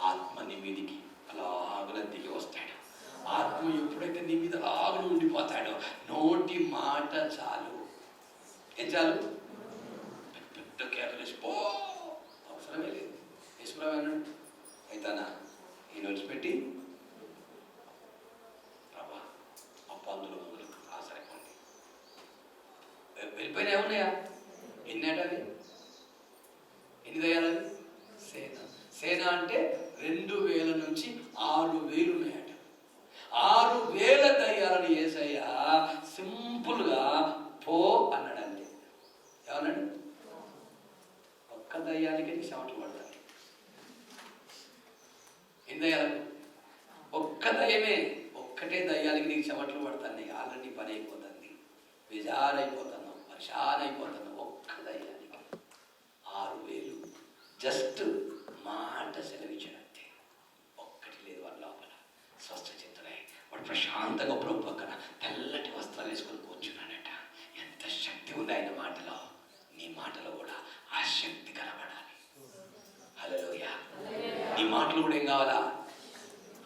ఆత్మ నీ మీదికి అలాగ దిగి వస్తాడు. ఆత్మ ఎప్పుడైతే నీ మీద అలాగ ఉండిపోతాడో నోటి మాట చాలు. ఏం చాలు? పెద్ద కేకలేసి పో, అవసరమే లేదు. యశ్వరావు అన్నాడు, అయితానా ఈ నడిచిపెట్టి ప్రభా అప్పు అందులో ముందుకు ఆసరైపోండి. వెళ్ళిపోయినా ఏమున్నాయా? ఎన్నేటవి? ఎన్ని దయ్యాలవి? సేన అంటే 2000 నుంచి 6000 ఉన్నాయట. 6000 దయ్యాలను యేసయ్య సింపుల్గా పో అన్నాడు. అంతే. ఏమన్నాడు? ఒక్క దయ్యానికి చెమటలు పడతాయి. ఎన్ని దయ్యాలకు? ఒక్క దయ్యమే, ఒక్కటే దయ్యానికి నీకు చెమటలు పడతాయి. ఆల్రెడీ పని అయిపోతుంది, బేజారైపోతున్నావు, పరిశానైపోతున్నావు. ఒక్క దయ్యానికి 6000 జస్ట్ మాట సెలవించడంతే. ఒక్కటి లేదు వాళ్ళ లోపల. స్వస్థ చిత్తులై వాడు ప్రశాంతంగా ప్రభు పక్కన తెల్లటి వస్త్రాలు వేసుకొని కూర్చున్నాడట. ఎంత శక్తి ఉంది ఆయన మాటలో. నీ మాటలో కూడా ఆ శక్తి కనబడాలి. హల్లెలూయా. నీ మాటలు కూడా ఏం కావాలా?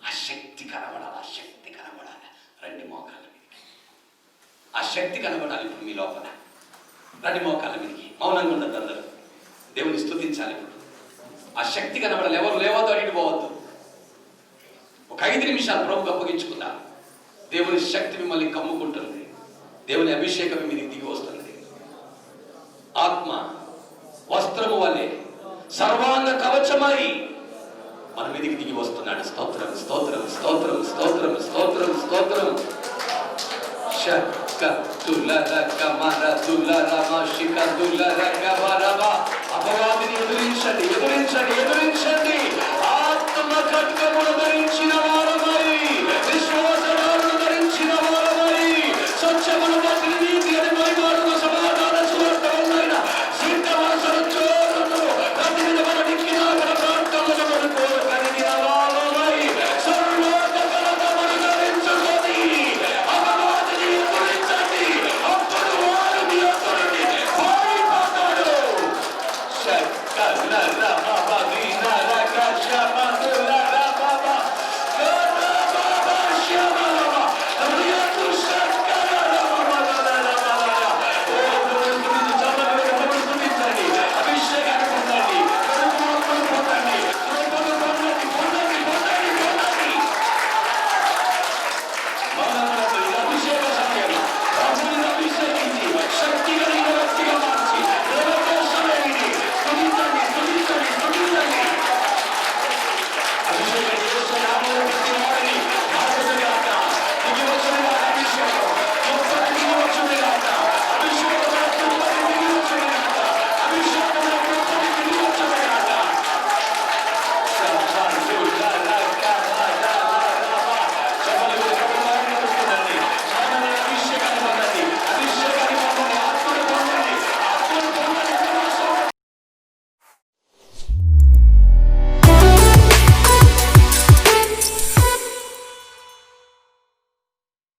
ఆ శక్తి కనబడాలి. ఆ శక్తి కనబడాలి. రండి మోకాళ్ళ మీదకి. ఆ శక్తి కనబడాలి ఇప్పుడు మీ లోపల. రండి మోకాళ్ళ మీదకి. మౌనంగా ఉండదు అందరూ. దేవుని స్తుతించాలి. ఇప్పుడు ఆ శక్తి కనబడాలి. ఎవరు లేవద్దు, అడిగి పోవద్దు. ఒక 5 నిమిషాలు ప్రభువుకు అప్పగించుకుందాం. దేవుని శక్తి మిమ్మల్ని కమ్ముకుంటుంది. దేవుని అభిషేకం మీదకి దిగి వస్తుంది. ఆత్మ వస్త్రము వలె సర్వాంగ కవచమై మన మీదకి దిగి వస్తున్నాడు. స్తోత్రం స్తోత్రం స్తోత్రం స్తోత్రం స్తోత్రం స్తోత్రం. అపవాదిని ఎదురించండి, ఎదురించండి, ఎదురించండి. ఆత్మ ఖడ్గమును ధరించిన